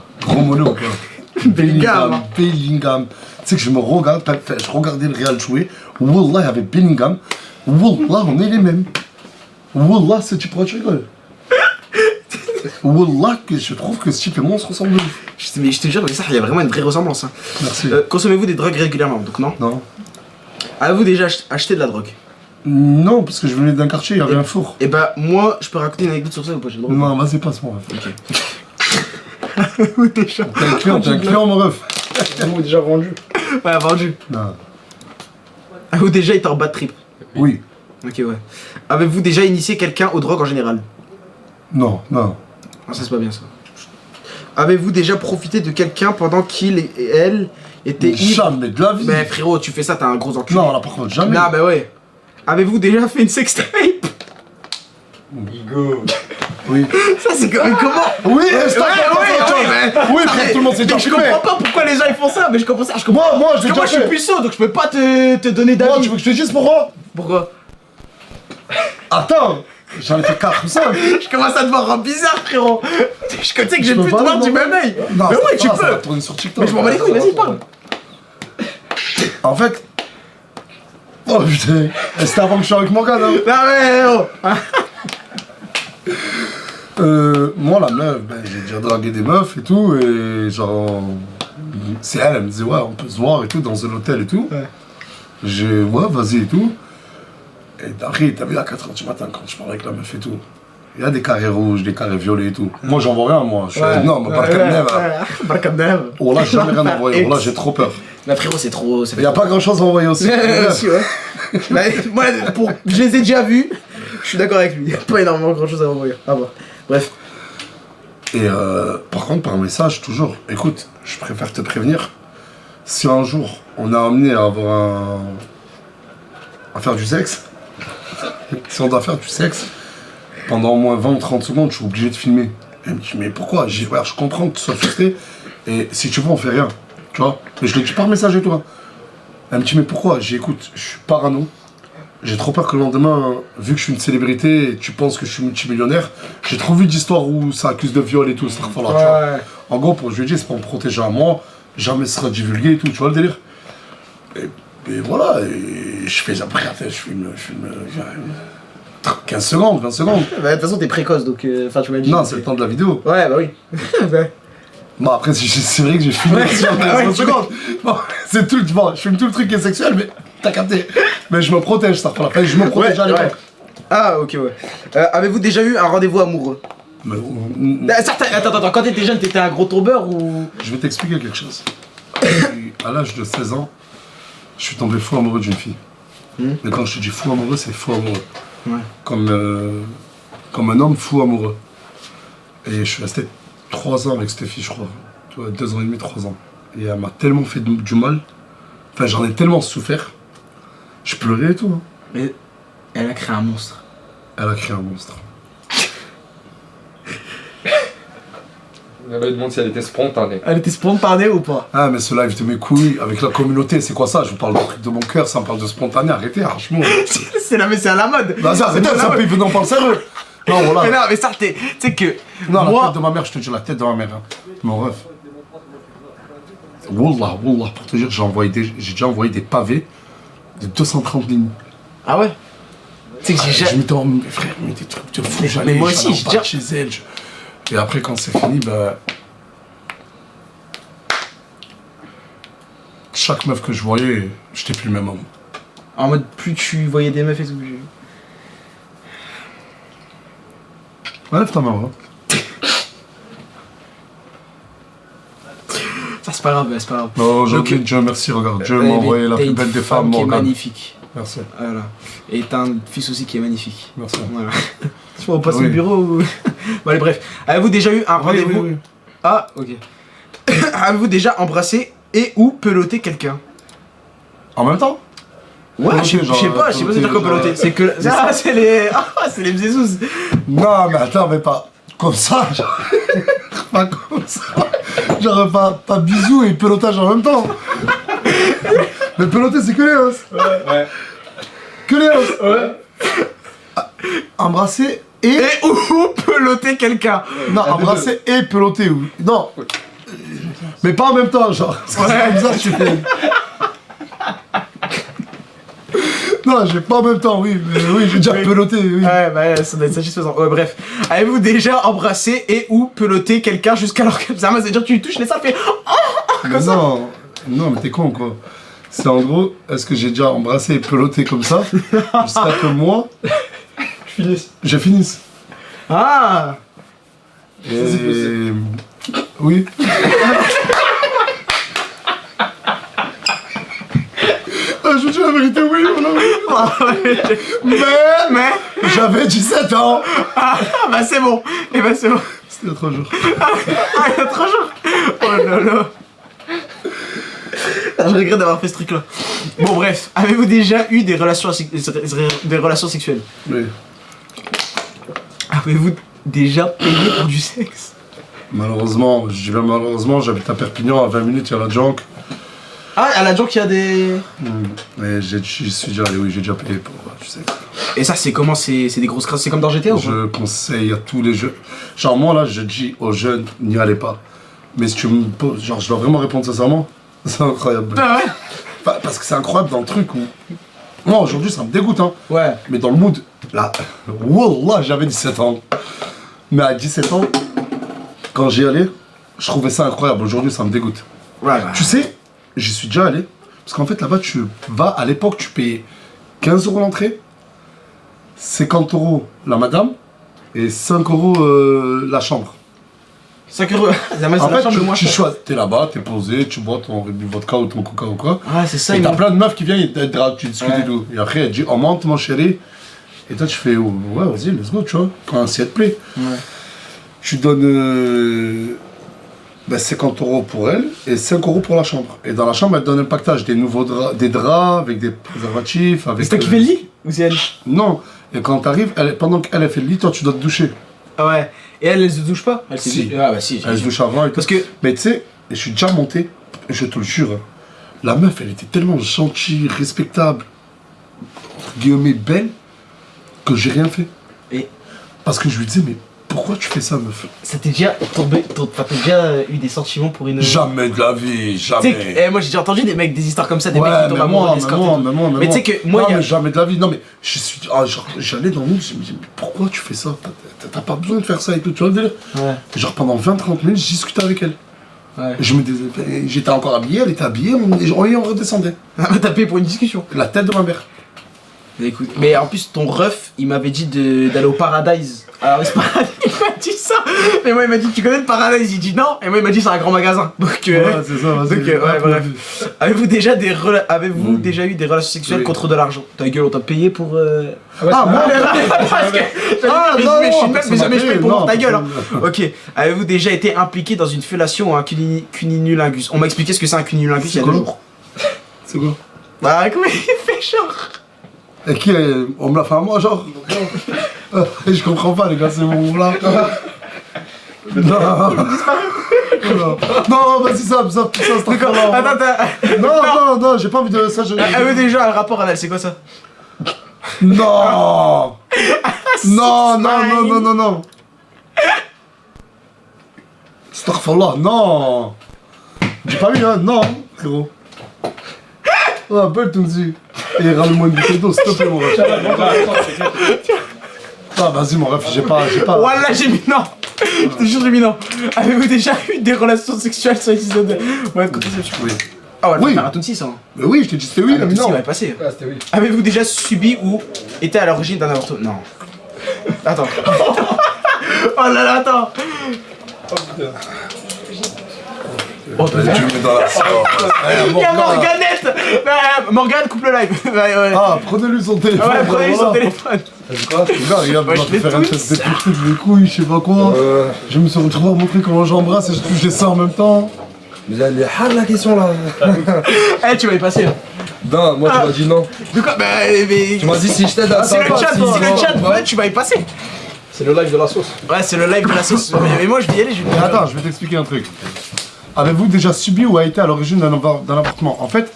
Speaker 2: Bellingham.
Speaker 1: Bellingham. Tu sais que je me regarde, je regardais le Real jouer. Wallah, avec Bellingham. Wallah, on est les mêmes. Wallah, ce type, pourquoi tu rigoles? Wallah, que je trouve que ce type et moi, on se ressemble de ouf.
Speaker 2: Mais je te jure, mais ça, il y a vraiment une vraie ressemblance. Hein.
Speaker 1: Merci.
Speaker 2: Consommez-vous des drogues régulièrement, donc non?
Speaker 1: Non.
Speaker 2: Avez-vous déjà acheté de la drogue?
Speaker 1: Non, parce que je venais d'un quartier, il y avait un four.
Speaker 2: Et bah, moi, je peux raconter une anecdote sur ça ou pas? J'ai le droit.
Speaker 1: Non, vas-y, passe-moi.
Speaker 2: Ok. Ou déjà.
Speaker 1: T'es un client, mon ref.
Speaker 3: Vous déjà vendu.
Speaker 2: Ouais, vendu.
Speaker 1: Non.
Speaker 2: Avez-vous déjà été en bad trip?
Speaker 1: Oui.
Speaker 2: Ok, ouais. Avez-vous déjà initié quelqu'un aux drogues en général?
Speaker 1: Non.
Speaker 2: Ah, ça, c'est pas bien ça. Avez-vous déjà profité de quelqu'un pendant qu'il et elle étaient
Speaker 1: jamais de la vie.
Speaker 2: Mais frérot, tu fais ça, t'as un gros enculé.
Speaker 1: Non, là par contre, jamais.
Speaker 2: Non, bah ouais. Avez-vous déjà fait une sextape?
Speaker 4: Igo.
Speaker 1: Oui.
Speaker 2: Ça, c'est comment?
Speaker 1: Oui,
Speaker 2: ouais,
Speaker 1: frère, tout le monde s'est déjà
Speaker 2: je
Speaker 1: fait.
Speaker 2: comprends pas pourquoi les gens ils font ça, mais je comprends ça.
Speaker 1: Moi, je l'ai déjà
Speaker 2: je suis
Speaker 1: fait.
Speaker 2: puceau, donc je peux pas te donner
Speaker 1: Moi,
Speaker 2: d'avis.
Speaker 1: tu veux que je te dise pourquoi?
Speaker 2: Pourquoi?
Speaker 1: Attends, j'en ai fait 4 ou 5.
Speaker 2: Je commence à te voir bizarre, frérot. Je sais que j'ai
Speaker 1: peux
Speaker 2: plus de
Speaker 1: pas,
Speaker 2: voir
Speaker 1: non?
Speaker 2: du même œil.
Speaker 1: Non,
Speaker 2: Mais oui, tu
Speaker 1: ça va
Speaker 2: peux.
Speaker 1: tourner sur TikTok.
Speaker 2: Mais je m'en bats les couilles, vas-y, parle.
Speaker 1: En fait. Oh putain, c'était avant que je sois avec Morgane. Hein.
Speaker 2: Non, mais oh.
Speaker 1: Moi, la meuf, ben, j'ai déjà dragué des meufs et tout, et genre. C'est elle, elle me disait, ouais, on peut se voir et tout, dans un hôtel et tout.
Speaker 2: Ouais.
Speaker 1: J'ai, ouais, vas-y et tout. Et après, t'as vu à 4h du matin quand je parle avec la meuf et tout. Il y a des carrés rouges, des carrés violets et tout. Moi, j'en vois rien, moi. Je suis non, mais
Speaker 2: Barka de Neve.
Speaker 1: Oh là, j'ai jamais rien envoyé. Oh là, j'ai trop peur.
Speaker 2: Mais frérot, c'est trop.
Speaker 1: Il y a pas grand chose à envoyer aussi.
Speaker 2: Si, ouais. Bah, moi, je les ai déjà vus. Je suis d'accord avec lui. Il y a pas énormément grand chose à envoyer. Ah bah. Bref.
Speaker 1: Et par contre, par message, toujours, écoute, je préfère te prévenir. Si un jour, on a amené à à faire du sexe, si on doit faire du sexe, pendant au moins 20 ou 30 secondes, je suis obligé de filmer. Elle me dit, mais pourquoi? J'ai dit, ouais, je comprends que tu sois frustré, et si tu veux, on fait rien, tu vois. Mais je l'ai dit par message et toi. Elle me dit, mais pourquoi? J'ai dit, écoute, je suis parano. J'ai trop peur que le lendemain, vu que je suis une célébrité et tu penses que je suis multimillionnaire, j'ai trop vu d'histoires où ça accuse de viol et tout, ça refait là, tu vois. En gros, pour je lui ai dit, c'est pour me protéger à moi, jamais ce sera divulgué et tout, tu vois le délire. Et voilà, et je fais après, je filme 15 secondes, 20 secondes.
Speaker 2: Bah, de toute façon, t'es précoce donc. Enfin, tu m'as dit.
Speaker 1: Non, c'est le temps de la vidéo.
Speaker 2: Ouais, bah oui. Ouais.
Speaker 1: Bon, après, c'est vrai que j'ai filmé sur 15 secondes. Bon, c'est tout, bon, je filme tout le truc qui est sexuel, mais t'as capté. Mais je me protège, ça refait la fin, je me protège à l'époque.
Speaker 2: Ah, ok, ouais. Avez-vous déjà eu un rendez-vous amoureux?
Speaker 1: Mais,
Speaker 2: Attends, quand t'étais jeune, t'étais un gros tombeur ou.
Speaker 1: je vais t'expliquer quelque chose. À l'âge de 16 ans, je suis tombé fou amoureux d'une fille. Mais quand je te dis fou amoureux, c'est fou amoureux.
Speaker 2: Ouais.
Speaker 1: Comme un homme fou amoureux. Et je suis resté 3 ans avec cette fille, je crois. Tu vois, 2 ans et demi, 3 ans. Et elle m'a tellement fait du mal. Enfin, j'en ai tellement souffert. Je pleurais et tout. Hein.
Speaker 2: Mais elle a créé un monstre.
Speaker 1: Elle a créé un monstre.
Speaker 4: Là, il demande si elle était spontanée.
Speaker 2: Elle était spontanée ou pas?
Speaker 1: Ah, mais ce live de mes couilles avec la communauté, c'est quoi ça? Je vous parle de trucs de mon cœur, ça me parle de spontané. Arrêtez, franchement.
Speaker 2: Mais c'est à la mode.
Speaker 1: Bah, ça, c'est ça, puis venez en parler sérieux. Non, voilà.
Speaker 2: Mais non, mais ça, tu sais que.
Speaker 1: Non, la
Speaker 2: moi.
Speaker 1: tête de ma mère, je te dis la tête de ma mère. Hein. Mon ref. Wallah, pour te dire, j'ai déjà envoyé des pavés de 230 lignes.
Speaker 2: Ah ouais? Tu sais que j'ai
Speaker 1: Je me dis, frère, mais des trucs de fou.
Speaker 2: Mais moi aussi, je
Speaker 1: déjà chez elle. Et après, quand c'est fini, bah. Chaque meuf que je voyais, j'étais plus le même homme.
Speaker 2: En mode, plus tu voyais des meufs et tout.
Speaker 1: Lève ta main, hein.
Speaker 2: Ça, c'est pas grave, c'est pas grave.
Speaker 1: Non, j'ai
Speaker 2: Donc,
Speaker 1: oublié Dieu, merci, regarde. Dieu m'a envoyé la plus belle des femmes,
Speaker 2: qui est
Speaker 1: Morgane.
Speaker 2: magnifique.
Speaker 1: Merci,
Speaker 2: Voilà. Et t'as un fils aussi qui est magnifique.
Speaker 1: merci.
Speaker 2: Voilà. Tu vas passer
Speaker 1: Oui.
Speaker 2: au bureau ou. Bon, allez, bref. Avez-vous déjà eu un rendez-vous?
Speaker 1: oui.
Speaker 2: Ah, ok. Avez-vous déjà embrassé et ou peloté quelqu'un?
Speaker 1: En même temps?
Speaker 2: Ouais, je sais
Speaker 1: Peloter, genre,
Speaker 2: pas, c'est-à-dire quoi
Speaker 1: peloter,
Speaker 2: peloter? C'est que. Ah, c'est les. Ah, c'est les bzézouz.
Speaker 1: Non, mais attends, mais pas comme ça, genre. Pas comme ça. Genre, pas bisous et pelotage en même temps. Mais peloter, c'est que les os.
Speaker 4: Ouais.
Speaker 1: Que les os. Ouais. Embrasser et.
Speaker 2: Et ou peloter quelqu'un?
Speaker 1: Non, embrasser et peloter, oui. Non. Mais pas en même temps, genre. Parce que c'est comme ça, tu fais. Non, j'ai pas en même temps, oui, mais oui, j'ai déjà peloté, oui.
Speaker 2: Ouais, bah ça doit être satisfaisant. Ouais, bref. Avez-vous déjà embrassé et ou peloté quelqu'un jusqu'alors que ça veut dire que tu lui touches les seins, fait.
Speaker 1: Mais non, mais t'es con, quoi. C'est en gros, est-ce que j'ai déjà embrassé et peloté comme ça, jusqu'à que moi, je finisse.
Speaker 2: Ah!
Speaker 1: Et... Oui. Ah, je vous dis la vérité, oui, mais j'avais 17 ans.
Speaker 2: Ah, bah c'est bon. Et bah c'est bon.
Speaker 1: C'était il y a 3 jours.
Speaker 2: Ah, il y a 3 jours. Oh là là. Ah, je regrette d'avoir fait ce truc là. Bon bref, avez-vous déjà eu des relations sexuelles?
Speaker 1: Oui.
Speaker 2: Avez-vous déjà payé pour du sexe?
Speaker 1: Malheureusement, je dis bien malheureusement, j'habite à Perpignan, à 20 minutes, il y a la junk.
Speaker 2: Ah, à la junk il y a des...
Speaker 1: Mais j'y suis déjà allé, oui, j'ai déjà payé pour du sexe.
Speaker 2: Et ça c'est comment? C'est des grosses crasses, c'est comme dans GTA ou quoi?
Speaker 1: Je conseille à tous les jeunes. Genre moi là, je dis aux jeunes, n'y allez pas. Mais si tu me poses, genre je dois vraiment répondre sincèrement, c'est incroyable.
Speaker 2: Ah ouais?
Speaker 1: Parce que c'est incroyable dans le truc où Moi, aujourd'hui, ça me dégoûte, hein.
Speaker 2: Ouais.
Speaker 1: Mais dans le mood, là, wallah, j'avais 17 ans. Mais à 17 ans, quand j'y allais, je trouvais ça incroyable. Aujourd'hui, ça me dégoûte.
Speaker 2: Ouais,
Speaker 1: Tu sais, j'y suis déjà allé. Parce qu'en fait, là-bas, tu vas, à l'époque, tu payais 15 € l'entrée, 50 € la madame, et 5 € la chambre.
Speaker 2: 5 euros.
Speaker 1: En fait, tu choisis, t'es là-bas, t'es posé, tu bois ton vodka ou ton coca ou quoi.
Speaker 2: Ouais, c'est ça.
Speaker 1: Et t'as plein de meufs qui viennent et tu discutes et tout. Et après, elle dit, on monte, mon chéri. Et toi, tu fais, oh, ouais, vas-y, let's go, tu vois, quand si elle te plaît.
Speaker 2: Ouais.
Speaker 1: Tu donnes 50 € pour elle et 5 € pour la chambre. Et dans la chambre, elle te donne un pactage, des nouveaux draps, des draps avec des préservatifs. Avec,
Speaker 2: C'est toi qui fais le lit ou c'est elle?
Speaker 1: Non. Et quand t'arrives, pendant qu'elle fait le lit, toi, tu dois te doucher.
Speaker 2: Ah ouais. Et elle se douche pas? Elle s'est
Speaker 1: Si.
Speaker 2: dit- Ah bah si.
Speaker 1: Elle se douche avant et tout.
Speaker 2: Parce que.
Speaker 1: Mais tu sais, je suis déjà monté, je te le jure, hein, la meuf, elle était tellement gentille, respectable, entre guillemets belle, que j'ai rien fait.
Speaker 2: Et
Speaker 1: Parce que je lui disais, mais pourquoi tu fais ça, meuf?
Speaker 2: ça t'est déjà tombé. T'as déjà eu des sentiments pour une.
Speaker 1: Jamais de la vie,
Speaker 2: Tu sais que,
Speaker 1: jamais.
Speaker 2: moi j'ai déjà entendu des mecs, des histoires comme ça, des
Speaker 1: Ouais,
Speaker 2: mecs qui tombent
Speaker 1: mais
Speaker 2: amoureux
Speaker 1: moi,
Speaker 2: des
Speaker 1: mais
Speaker 2: escortes et
Speaker 1: moi,
Speaker 2: tout.
Speaker 1: mais moi,
Speaker 2: Mais tu sais que moi,
Speaker 1: non,
Speaker 2: il y a-
Speaker 1: mais jamais de la vie. Non, mais je suis. Genre, j'allais dans le monde, je me disais, mais pourquoi tu fais ça? T'as pas besoin de faire ça et tout, tu vois le délire?
Speaker 2: Ouais.
Speaker 1: Genre, pendant 20-30 minutes, je discutais avec elle.
Speaker 2: Ouais.
Speaker 1: J'étais encore habillé, elle était habillée, on redescendait.
Speaker 2: T'as payé pour une discussion.
Speaker 1: La tête de ma mère.
Speaker 2: Mais écoute, mais en plus ton ref, il m'avait dit d'aller au Paradise. Alors c'est Paradise, il m'a dit ça. Mais moi il m'a dit tu connais le Paradise, il dit non. Et moi il m'a dit c'est un grand magasin. Donc
Speaker 1: Ouais, c'est ça, vas-y.
Speaker 2: donc, ouais, bref. Avez-vous déjà déjà eu des relations sexuelles
Speaker 1: Oui.
Speaker 2: contre de l'argent? Ta gueule, on t'a payé pour
Speaker 1: Ah, moi,
Speaker 2: Parce que
Speaker 1: Ah,
Speaker 2: mais
Speaker 1: non,
Speaker 2: je suis
Speaker 1: non,
Speaker 2: même
Speaker 1: ça m'a
Speaker 2: jamais je paye
Speaker 1: payé,
Speaker 2: pour
Speaker 1: non,
Speaker 2: ta gueule. Hein.
Speaker 1: personne-
Speaker 2: Ok. Avez-vous déjà été impliqué dans une fellation ou un cunilingus? On m'a expliqué ce que c'est un cunilingus il y a
Speaker 1: C'est
Speaker 2: 2
Speaker 1: quoi
Speaker 2: jours.
Speaker 1: C'est quoi?
Speaker 2: Bah comment il fait genre?
Speaker 1: Et qui on me l'a fait à moi, genre? Je comprends pas, les gars, c'est mon là. Non, non, vas-y, ça, c'est très
Speaker 2: D'accord.
Speaker 1: fort.
Speaker 2: Attends.
Speaker 1: Non, j'ai pas envie de ça.
Speaker 2: Elle veut déjà un rapport anal, c'est quoi ça?
Speaker 1: Non! Non. Astaghfirullah, non! J'ai pas vu, hein, non, frérot. Oh, appelle Tounzi. Et ramène-moi une bouteille d'eau, s'il te plaît, mon ref. Ah, vas-y, mon ref, j'ai pas.
Speaker 2: Wallah, j'ai mis non. Je te jure, j'ai mis non. Avez-vous déjà eu des relations sexuelles sur l'épisode de... Ouais, de contraception?
Speaker 1: Oui.
Speaker 2: Ah ouais,
Speaker 1: Oui.
Speaker 2: faire un tout ça. Hein.
Speaker 1: Mais oui, je t'ai dit, c'était oui,
Speaker 2: Ah,
Speaker 1: mais
Speaker 2: tout
Speaker 1: non.
Speaker 2: va passer.
Speaker 3: Ah, c'était oui.
Speaker 2: Avez-vous déjà subi ou été à l'origine d'un avortement? Non. Attends. Oh là là, attends. Oh,
Speaker 1: Tu me mets dans la sauce.
Speaker 2: il y a Morganette. Morgane, coupe le live. Ouais.
Speaker 1: Ah, prenez-lui son téléphone.
Speaker 2: Ouais, prenez son
Speaker 1: voilà.
Speaker 2: téléphone.
Speaker 1: Regarde, il
Speaker 2: Ouais,
Speaker 1: m'a
Speaker 2: je
Speaker 1: fait
Speaker 2: l'ai
Speaker 1: faire un
Speaker 2: tous.
Speaker 1: test d'épuisement de mes couilles, je sais pas quoi. Je me suis retrouvé à montrer comment j'embrasse et je touche des seins en même temps.
Speaker 5: Mais elle est hard la question là.
Speaker 2: Eh, tu vas y passer.
Speaker 5: Non, moi tu m'as dit non.
Speaker 2: De quoi? Bah, mais...
Speaker 5: Tu m'as dit si je t'aide à
Speaker 2: C'est le chat, si le chat veut, tu vas y passer.
Speaker 3: C'est le live de la sauce.
Speaker 2: Ouais, c'est le live de la sauce. Mais moi, je vais y aller, je vais y
Speaker 1: Mais
Speaker 2: aller.
Speaker 1: attends, je vais t'expliquer un truc. Avez-vous déjà subi ou a été à l'origine d'un avortement? En fait,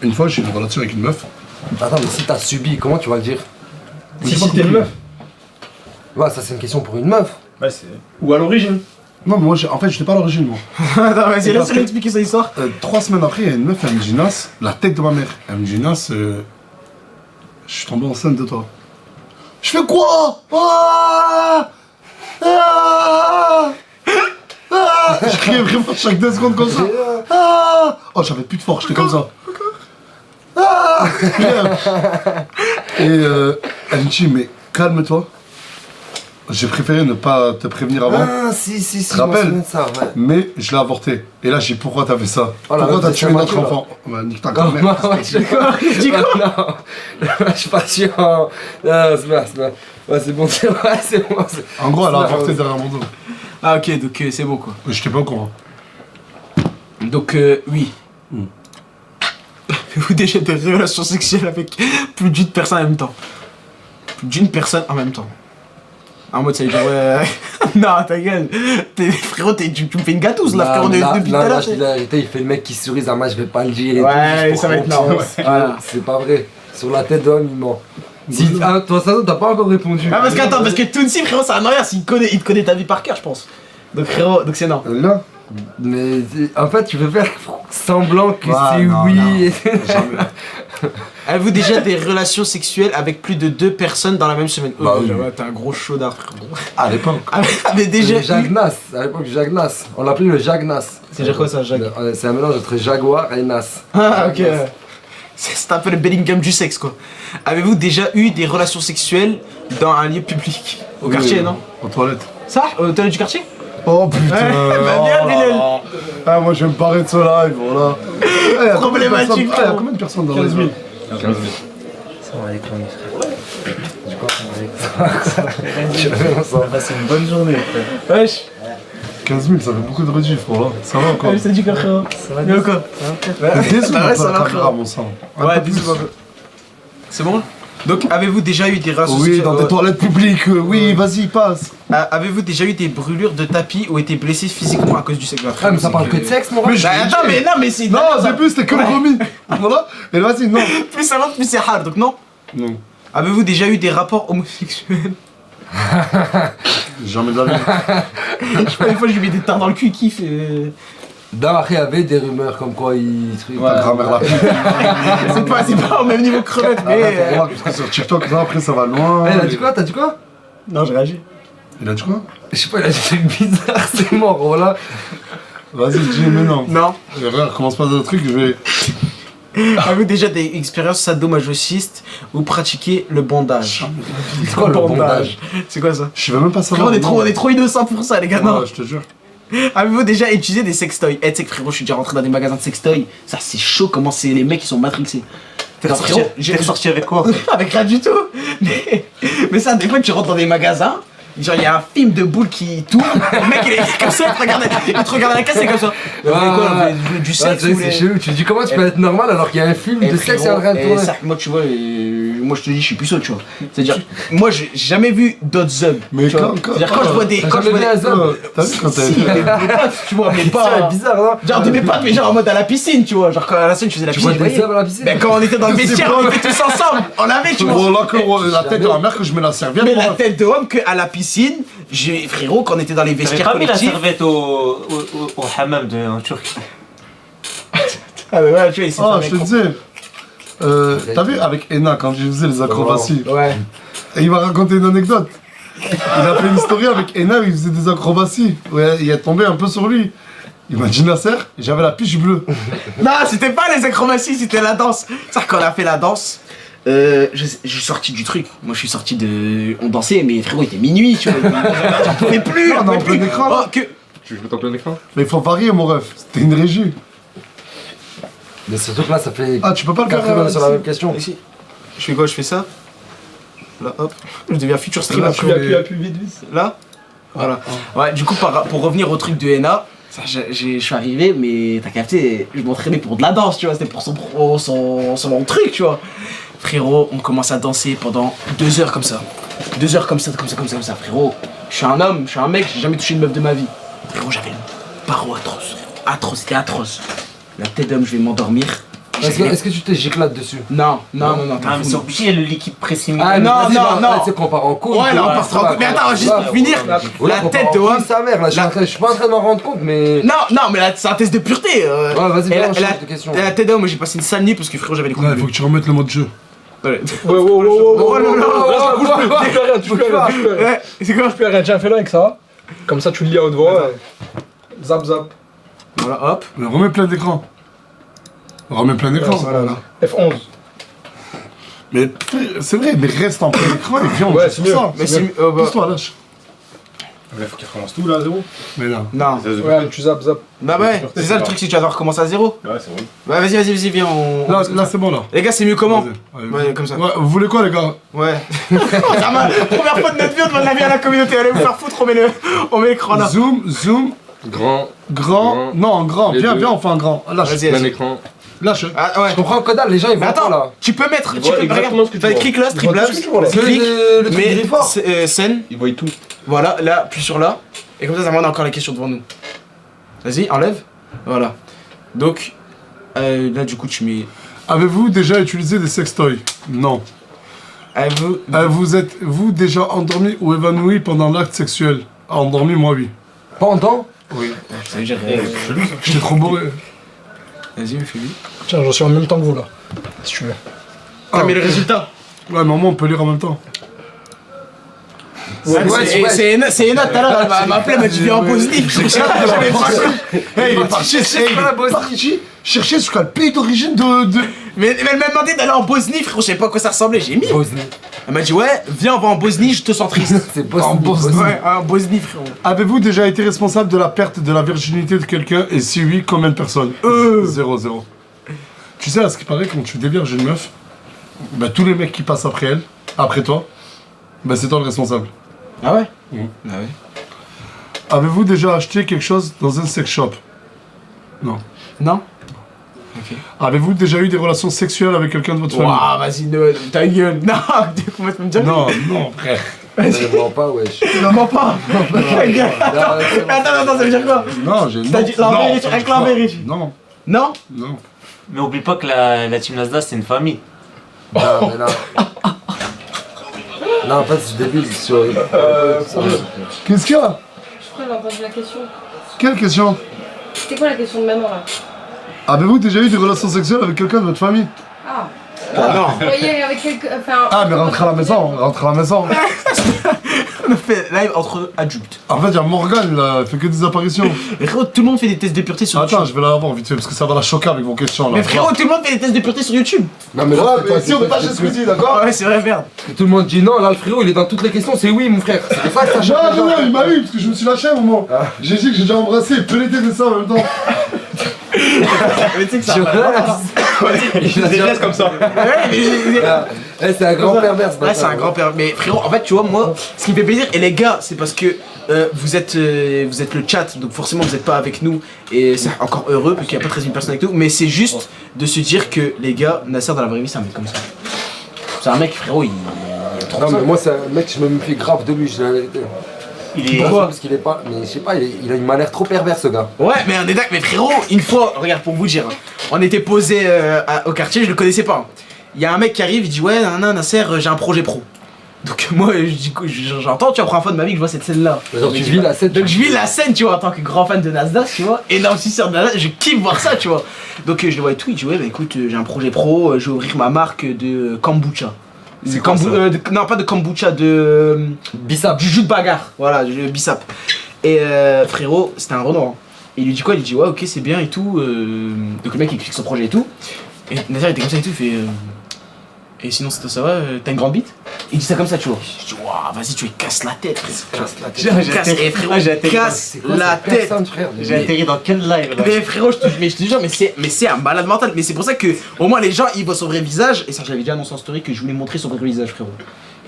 Speaker 1: une fois j'ai eu une relation avec une meuf.
Speaker 5: Attends, mais si t'as subi, comment tu vas le dire?
Speaker 3: Si t'es une meuf.
Speaker 5: Ouais, ça c'est une question pour une meuf.
Speaker 3: Ouais, c'est. Ou à l'origine.
Speaker 1: Non, mais moi, en fait, j'étais pas à l'origine, moi.
Speaker 2: Attends, vas-y,
Speaker 1: Parce
Speaker 2: laisse-moi
Speaker 1: que-
Speaker 2: expliquer son histoire.
Speaker 1: 3 semaines après, il y a une meuf, elle me dit Nas, la tête de ma mère. Elle me dit Nas, je suis tombé enceinte de toi. Je fais quoi? Ah ah ah je criais vraiment chaque 2 secondes comme ça. Ah oh, j'avais plus de force, j'étais comme ça. Ah et elle me dit, mais calme-toi. J'ai préféré ne pas te prévenir avant.
Speaker 5: Ah, si,
Speaker 1: Tu te
Speaker 5: je me
Speaker 1: rappelles?
Speaker 5: souviens de ça, ouais.
Speaker 1: Mais je l'ai avorté. Et là, j'ai dit pourquoi t'as fait ça?
Speaker 5: Oh, la
Speaker 1: Pourquoi
Speaker 5: meuf
Speaker 1: t'as
Speaker 5: de
Speaker 1: tué
Speaker 5: Saint-Mathieu,
Speaker 1: notre
Speaker 5: là.
Speaker 1: enfant? Bah, nique ta
Speaker 5: Oh,
Speaker 1: grand-mère.
Speaker 5: ouais, non, je suis parti en. Non, c'est bien. Ouais, c'est bon, c'est vrai, c'est bon.
Speaker 1: En gros, elle a
Speaker 5: Ouais,
Speaker 1: avorté
Speaker 5: ouais.
Speaker 1: derrière mon dos.
Speaker 2: Ah, ok, donc c'est bon quoi.
Speaker 1: Mais j'étais pas au courant.
Speaker 2: Donc, oui. Avez-vous déjà des relations sexuelles avec plus d'une personne en même temps? Plus d'une personne en même temps. En mode, ça veut dire, ouais. Non, ta gueule. Frérot, tu me fais une gâteuse là, frérot, depuis tout à l'heure.
Speaker 5: je dis la vérité, il fait le mec qui sourit, ah, moi je vais pas le dire. Et
Speaker 2: Ouais,
Speaker 5: tout,
Speaker 2: ça va être
Speaker 5: non.
Speaker 2: normal. Voilà.
Speaker 5: C'est pas vrai. Sur la tête d'homme, il ment. Si, ah, toi, ça, t'as pas encore répondu.
Speaker 2: Ah, parce que Tounsi, frérot, c'est un noyau, il te connaît ta vie par cœur, je pense. Donc, frérot, donc c'est non.
Speaker 1: Là,
Speaker 5: Mais en fait, tu veux faire semblant que
Speaker 1: Ouais,
Speaker 5: c'est
Speaker 1: non,
Speaker 5: oui.
Speaker 1: non. Jamais.
Speaker 2: Avez-vous déjà des relations sexuelles avec plus de 2 personnes dans la même semaine?
Speaker 1: Bah oui.
Speaker 2: Ouais, t'es un gros chaudard, frérot.
Speaker 1: À l'époque.
Speaker 2: Avez déjà
Speaker 5: Le
Speaker 2: eu...
Speaker 5: Jagnas, à l'époque Jagnas. On l'appelait le Jagnas.
Speaker 2: C'est-à-dire quoi ça, Jag?
Speaker 5: C'est un mélange entre Jaguar et Nas.
Speaker 2: Ah, ok. C'est un peu le Bellingham du sexe, quoi. Avez-vous déjà eu des relations sexuelles dans un lieu public? Au quartier, non?
Speaker 1: Aux toilettes.
Speaker 2: Ça? Au toilette du quartier?
Speaker 1: Oh putain.
Speaker 2: bah bien,
Speaker 1: oh,
Speaker 2: Bilal.
Speaker 1: Ah, moi je vais me barrer de ce live, voilà. Eh, y a combien de
Speaker 2: Problématique,
Speaker 1: personnes- ah, y a
Speaker 2: frérot.
Speaker 1: combien de personnes dans
Speaker 3: 15 000.
Speaker 1: les
Speaker 4: 15 000.
Speaker 6: C'est une bonne journée, frère.
Speaker 2: Wesh.
Speaker 1: 15 000, ça fait beaucoup de rediff, voilà. Ça va encore.
Speaker 2: Salut, quoi, frérot?
Speaker 6: Ça va,
Speaker 2: Yo, quoi?
Speaker 1: Désolé,
Speaker 2: Ça va, ça va,
Speaker 1: la caméra,
Speaker 2: frérot.
Speaker 1: mon sang.
Speaker 2: Ouais, bisous, papa. C'est bon? Donc, avez-vous déjà eu des relations
Speaker 1: Oui,
Speaker 2: sexuelles?
Speaker 1: dans des toilettes publiques, oui, vas-y, passe.
Speaker 2: Avez-vous déjà eu des brûlures de tapis ou été blessé physiquement à cause du sexe?
Speaker 5: Ah, mais ça parle que de sexe, mon
Speaker 1: Mais
Speaker 5: ref.
Speaker 1: je-
Speaker 2: Bah, attends, mais non, mais c'est.
Speaker 1: Non, au début c'était que le vomi. Voilà. Et vas-y, non.
Speaker 2: Plus ça va, plus c'est hard, donc non.
Speaker 1: Non.
Speaker 2: Avez-vous déjà eu des rapports homosexuels?
Speaker 1: Jamais de la vie.
Speaker 2: Je sais pas, une fois, j'ai mis des tards dans le cul, il kiffe.
Speaker 5: Non, après, il y avait des rumeurs comme quoi il.
Speaker 1: Ta grand-mère la pute.
Speaker 2: C'est pas au même niveau crevette, mais.
Speaker 1: Arrête, parce que sur TikTok, là, après ça va loin.
Speaker 5: Eh, t'as dit quoi? T'as dit quoi?
Speaker 2: Non, j'ai réagi.
Speaker 1: Il a dit quoi?
Speaker 5: Je sais pas, il a dit un truc bizarre, c'est mort, voilà.
Speaker 1: Vas-y, dis, mais non.
Speaker 2: Non.
Speaker 1: Regarde, commence pas de trucs, je vais.
Speaker 2: Avez-vous déjà des expériences sadomasochistes ou pratiqué le bandage?
Speaker 5: C'est quoi le bondage?
Speaker 2: C'est quoi ça?
Speaker 1: Je vais même pas
Speaker 2: Frérot,
Speaker 1: savoir.
Speaker 2: on est trop innocents pour ça, les gars, non?
Speaker 1: Ouais, je te jure.
Speaker 2: Avez-vous déjà utilisé des sextoys? Eh, tu sais que frérot, je suis déjà rentré dans des magasins de sextoys. Ça, c'est chaud comment c'est les mecs qui sont matrixés.
Speaker 6: T'es ressorti avec quoi?
Speaker 2: Avec rien du tout. Mais ça, des fois, tu rentres dans des magasins. Genre, il y a un film de boule qui tourne. Le mec, il est comme ça, il te regarde à la caisse, c'est comme ça. Vous voulez quoi, vous voulez du sexe
Speaker 5: Ouais,
Speaker 2: ou
Speaker 5: c'est chelou, tu te dis comment tu peux être normal alors qu'il y a un film de sexe en train de tourner?
Speaker 2: Moi, tu vois, moi, je te dis, je suis puceau, tu vois. C'est-à-dire, moi, j'ai jamais vu d'autres hommes.
Speaker 1: Mais
Speaker 2: tu vois. C'est-à-dire, quand je vois des.
Speaker 5: T'as
Speaker 2: Quand je
Speaker 5: jamais
Speaker 2: vois
Speaker 5: vu
Speaker 2: des.
Speaker 5: un homme?
Speaker 1: T'as vu quand
Speaker 2: Si,
Speaker 1: t'as.
Speaker 2: mes potes, tu vois, mais
Speaker 5: C'est
Speaker 2: pas.
Speaker 5: bizarre, hein?
Speaker 2: Genre, de mes potes, mais genre en mode à la piscine, tu vois. Genre, quand à la scène, je faisais la
Speaker 5: Tu
Speaker 2: piscine.
Speaker 5: vois
Speaker 2: je
Speaker 5: des
Speaker 2: voyais.
Speaker 5: hommes à la piscine?
Speaker 2: Ben, quand on était dans le vestiaire, on était tous ensemble. On avait, tu vois.
Speaker 1: Bon, là, que la tête de la mère que je mets la serviette.
Speaker 2: Mais
Speaker 1: moi.
Speaker 2: la tête de homme qu'à la piscine, frérot, quand on était dans les
Speaker 6: T'avais
Speaker 2: vestiaires
Speaker 6: pas mis la
Speaker 2: collectifs.
Speaker 6: serviette au hammam en Turquie?
Speaker 2: Ah, mais ouais, tu vois, il s'est
Speaker 1: Ah,
Speaker 2: fait
Speaker 1: je te
Speaker 2: un
Speaker 1: disais. T'as vu avec Ena quand je faisais les acrobaties?
Speaker 2: Ouais.
Speaker 1: Et il m'a raconté une anecdote. Il a fait une story avec Ena où il faisait des acrobaties. Ouais, il est tombé un peu sur lui. Il m'a dit Nasser, j'avais la piche bleue.
Speaker 2: Non, c'était pas les acrobaties, c'était la danse. C'est-à-dire qu'on a fait la danse. J'ai sorti du truc. Moi, je suis sorti de. On dansait, mais frérot, il était minuit, tu vois. J'en pouvais plus.
Speaker 1: Non,
Speaker 2: j'en
Speaker 1: non,
Speaker 2: pouvais
Speaker 1: en plein
Speaker 2: plus.
Speaker 1: écran, là.
Speaker 2: Oh, que.
Speaker 4: Tu veux mettre en plein écran?
Speaker 1: Mais il faut varier, mon ref. C'était une régie.
Speaker 5: Mais surtout que là, ça fait
Speaker 1: Ah, tu peux pas le
Speaker 5: 4
Speaker 1: faire
Speaker 5: heures sur la même question.
Speaker 2: Ici. Je fais quoi? Je fais ça. Là, hop. Je deviens future streamer.
Speaker 1: Là,
Speaker 3: Appuie, vite.
Speaker 2: Là. Voilà. Ouais, du coup, pour revenir au truc de Ena, je suis arrivé, mais t'as capté, je m'entraînais pour de la danse, tu vois. C'était pour son truc, tu vois. Frérot, on commence à danser pendant 2 heures comme ça. 2 heures comme ça, frérot. Je suis un homme, je suis un mec, j'ai jamais touché une meuf de ma vie. Frérot, j'avais le barreau atroce. Atroce, c'était atroce. La tête d'homme, je vais m'endormir.
Speaker 5: Est-ce que tu t'es giclate dessus?
Speaker 2: Non, t'es
Speaker 6: Ah,
Speaker 2: un
Speaker 6: mais
Speaker 2: fou.
Speaker 6: c'est obligé le liquide pressing.
Speaker 5: Ah,
Speaker 2: non,
Speaker 5: vas-y,
Speaker 2: non,
Speaker 5: bah,
Speaker 2: non.
Speaker 5: Tu sais qu'on part en couple.
Speaker 2: Ouais, là, on part en couple. Mais attends, juste pour finir, la tête de homme.
Speaker 5: Sa mère, là, je suis pas en train de m'en rendre compte, mais.
Speaker 2: Non, mais là, c'est un test de pureté.
Speaker 5: Ouais, vas-y,
Speaker 2: Et
Speaker 5: viens,
Speaker 2: la-
Speaker 5: on
Speaker 2: et la-
Speaker 5: change de question.
Speaker 2: et la tête d'homme, moi j'ai passé une sale nuit parce que frérot, j'avais les coups
Speaker 1: Ouais,
Speaker 2: de
Speaker 1: il faut que tu remettes le mode jeu.
Speaker 2: Ouais.
Speaker 3: Ouais,
Speaker 2: Oh là là.
Speaker 3: touche plus à rien.
Speaker 2: Ouais, c'est quoi?
Speaker 3: Touche plus à rien, tiens, fais-le avec ça. Comme ça, tu le lis à haute voix. Zap, zap.
Speaker 2: Voilà, hop.
Speaker 1: Mais remets plein d'écran. Remets plein d'écran.
Speaker 3: Voilà, là. F11.
Speaker 1: Mais c'est vrai, mais reste en plein écran et viens, on
Speaker 3: Ouais,
Speaker 1: joue
Speaker 3: c'est
Speaker 1: sur
Speaker 3: mieux.
Speaker 1: ça.
Speaker 2: Mais c'est. bah,
Speaker 1: Pousse-toi, lâche.
Speaker 3: Il faut qu'il recommence tout là à zéro.
Speaker 1: Mais non.
Speaker 2: non.
Speaker 3: Ouais, mais tu zap, zap.
Speaker 2: Bah ouais, c'est ça le truc, c'est que tu vas devoir recommencer à zéro.
Speaker 3: Ouais, c'est vrai.
Speaker 2: Bah vas-y, viens, on.
Speaker 1: Là, c'est bon, là.
Speaker 2: Les gars, c'est mieux comment?
Speaker 1: Vas-y.
Speaker 2: Ouais, comme ça.
Speaker 1: Ouais, vous voulez quoi, les gars?
Speaker 2: Ouais. Ça va, première fois de notre vie, on demande l'avis à la communauté. Allez vous faire foutre, on met l'écran là.
Speaker 1: Zoom,
Speaker 4: Grand,
Speaker 1: grand.
Speaker 4: Grand.
Speaker 1: Non, grand.
Speaker 4: Les
Speaker 1: Viens,
Speaker 4: deux.
Speaker 1: viens, on fait un grand. Lâche.
Speaker 2: Vas-y,
Speaker 4: plein
Speaker 2: vas-y.
Speaker 4: écran.
Speaker 1: Lâche.
Speaker 2: Ah ouais.
Speaker 5: Je comprends que dalle, les gens ils
Speaker 2: Mais
Speaker 5: vont pas là.
Speaker 2: attends, tu peux mettre. Tu
Speaker 3: vois
Speaker 2: peux
Speaker 3: exactement ce que tu
Speaker 2: fais
Speaker 3: vois.
Speaker 2: clic là,
Speaker 3: Ils voient tout ce que tu vois, là.
Speaker 2: Streamlabs.
Speaker 5: C'est
Speaker 2: Clic.
Speaker 5: le truc
Speaker 2: Mais
Speaker 5: du fort.
Speaker 2: scène.
Speaker 4: Ils voient tout.
Speaker 2: Voilà, là, appuie sur là. Et comme ça m'en a encore les questions devant nous. Vas-y, enlève. Voilà. Donc, là, du coup, tu mets.
Speaker 1: Avez-vous déjà utilisé des sextoys? Non.
Speaker 2: Avez-vous.
Speaker 1: Vous êtes-vous déjà endormi ou évanoui pendant l'acte sexuel? Endormi, moi, oui.
Speaker 5: Pendant?
Speaker 1: Oui.
Speaker 2: Ça veut dire.
Speaker 1: J'étais trop bourré.
Speaker 2: Vas-y, fais-lui.
Speaker 3: Tiens, j'en suis en même temps que vous là. Si tu veux.
Speaker 2: Ah, mais le résultat.
Speaker 1: Ouais, maman, on peut lire en même temps.
Speaker 2: C'est Ena tout à l'heure, elle m'a appelé, elle m'a dit viens en positif. J'avais pas su.
Speaker 1: Hey, il est parti, chercher ce qu'a le pays d'origine de.
Speaker 2: Mais elle m'a demandé d'aller en Bosnie, frérot, je savais pas à quoi ça ressemblait, j'ai mis.
Speaker 5: Bosnie.
Speaker 2: Elle m'a dit ouais, viens, on va en Bosnie, je te sens triste.
Speaker 5: C'est Bosnie.
Speaker 1: En Bosnie.
Speaker 2: Ouais, en Bosnie, frérot.
Speaker 1: Avez-vous déjà été responsable de la perte de la virginité de quelqu'un et si oui, combien de personnes 0. Tu sais, à ce qui paraît, quand tu dévierges une meuf, bah, tous les mecs qui passent après elle, après toi, bah, c'est toi le responsable.
Speaker 2: Ah ouais
Speaker 1: Mhm.
Speaker 2: Ah ouais.
Speaker 1: Avez-vous déjà acheté quelque chose dans un sex shop? Non.
Speaker 2: Non. Ok.
Speaker 1: Avez-vous déjà eu des relations sexuelles avec quelqu'un de votre famille?
Speaker 2: Waouh, vas-y, Noël, ta gueule. Non, comment tu me dis?
Speaker 1: Non, non, frère.
Speaker 5: Je mens pas, wesh.
Speaker 2: Non, mens pas. Ta gueule. Attends, ça veut dire quoi?
Speaker 1: Non, j'ai.
Speaker 2: T'as
Speaker 1: non,
Speaker 2: dit la
Speaker 1: non,
Speaker 2: vérité, avec la vérité.
Speaker 1: Non,
Speaker 2: Non?
Speaker 1: non.
Speaker 6: Mais oublie pas que la team Nasdaq c'est une famille.
Speaker 5: Non, mais non. Non, en fait, c'est débile.
Speaker 1: Qu'est-ce qu'il y a?
Speaker 7: Je crois que j'ai entendu la question.
Speaker 1: Quelle question?
Speaker 7: C'était quoi la question de maman là?
Speaker 1: Avez-vous déjà eu des relations sexuelles avec quelqu'un de votre famille?
Speaker 7: Ah.
Speaker 2: Ah non.
Speaker 7: Vous voyez avec quelqu'un. Enfin.
Speaker 1: Ah, mais rentre à la maison, rentre à la maison.
Speaker 2: On a fait live entre adultes.
Speaker 1: En fait, il y a Morgane, là, elle fait que des apparitions.
Speaker 2: Mais frérot, tout le monde fait des tests de pureté sur
Speaker 1: Attends,
Speaker 2: YouTube.
Speaker 1: je vais la voir vite fait parce que ça va la choquer avec vos questions là.
Speaker 2: Mais frérot, tout le monde fait des tests de pureté sur YouTube.
Speaker 5: Non, mais là,
Speaker 1: Ouais,
Speaker 5: c'est toi
Speaker 1: mais si on
Speaker 5: qui
Speaker 1: n'est pas
Speaker 5: fais
Speaker 1: chez
Speaker 5: ce truc.
Speaker 1: Squeezie, d'accord?
Speaker 2: Ouais, c'est vrai, merde.
Speaker 5: Tout le monde dit non, là, le frérot, il est dans toutes les questions. C'est oui, mon frère. C'est pour ça que ça change.
Speaker 1: Non, il m'a eu parce que je me suis lâché à un moment. J'ai dit que j'ai déjà embrassé, pelleté de ça en même temps.
Speaker 2: Mais tu sais que ça
Speaker 5: Je
Speaker 2: va.
Speaker 4: Il a des gestes comme ça.
Speaker 5: Eh, c'est un grand pervers, ce
Speaker 2: Ouais, c'est un grand père. Mais frérot, en fait, tu vois, moi, ce qui me fait plaisir, et les gars, c'est parce que vous êtes le chat, donc forcément vous n'êtes pas avec nous, et c'est encore heureux, parce qu'il n'y a pas 13 000 personnes avec nous, mais c'est juste de se dire que les gars, Nasser dans la vraie vie, c'est un mec comme ça. C'est un mec, frérot, il est trop
Speaker 5: Non, mais moi, c'est un mec, je me méfie grave de lui, je dis la vérité.
Speaker 6: Il est.
Speaker 5: Pourquoi? Parce qu'il est pas. Mais je sais pas, il a une manière trop perverse, ce gars.
Speaker 2: Ouais, mais on est d'accord, mais frérot, une fois, regarde, pour vous dire, hein, on était posé au quartier, je le connaissais pas. Hein. Il y a un mec qui arrive, il dit ouais, Nasser, j'ai un projet pro. Donc moi, je dis, j'entends, tu vois, la première fois de ma vie que je vois cette scène-là.
Speaker 5: Donc tu vis la scène.
Speaker 2: Donc je vis la scène, tu vois, en tant que grand fan de Nasdaq, tu vois, énorme suceur de Nasdaq, je kiffe voir ça, tu vois. Donc je le vois et tout, il dit ouais, bah écoute, j'ai un projet pro, je vais ouvrir ma marque de kombucha.
Speaker 1: C'est quoi, ça
Speaker 2: Non, pas de kombucha, de
Speaker 5: Bissap.
Speaker 2: du jus de bagarre, voilà, du bissap. Et frérot, c'était un Renault. Hein. Et il lui dit quoi? Il lui dit ouais, ok, c'est bien et tout. Donc le mec il explique son projet et tout. Et Nasser il était comme ça et tout, il fait. Et sinon ça va, t'as une grande bite? Il dit ça comme ça, tu vois. Je dis waouh, vas-y, tu lui casses la tête.
Speaker 5: Casse la tête.
Speaker 2: Et frérot,
Speaker 6: j'ai atterri.
Speaker 2: casse
Speaker 5: C'est quoi
Speaker 2: la
Speaker 5: cette
Speaker 2: tête.
Speaker 5: personne, frère?
Speaker 6: J'ai atterri dans quel live là?
Speaker 2: Mais frérot, je te jure, mais c'est un malade mental. Mais c'est pour ça que au moins les gens ils voient son vrai visage. Et ça, j'avais déjà annoncé en story que je voulais montrer son vrai visage, frérot.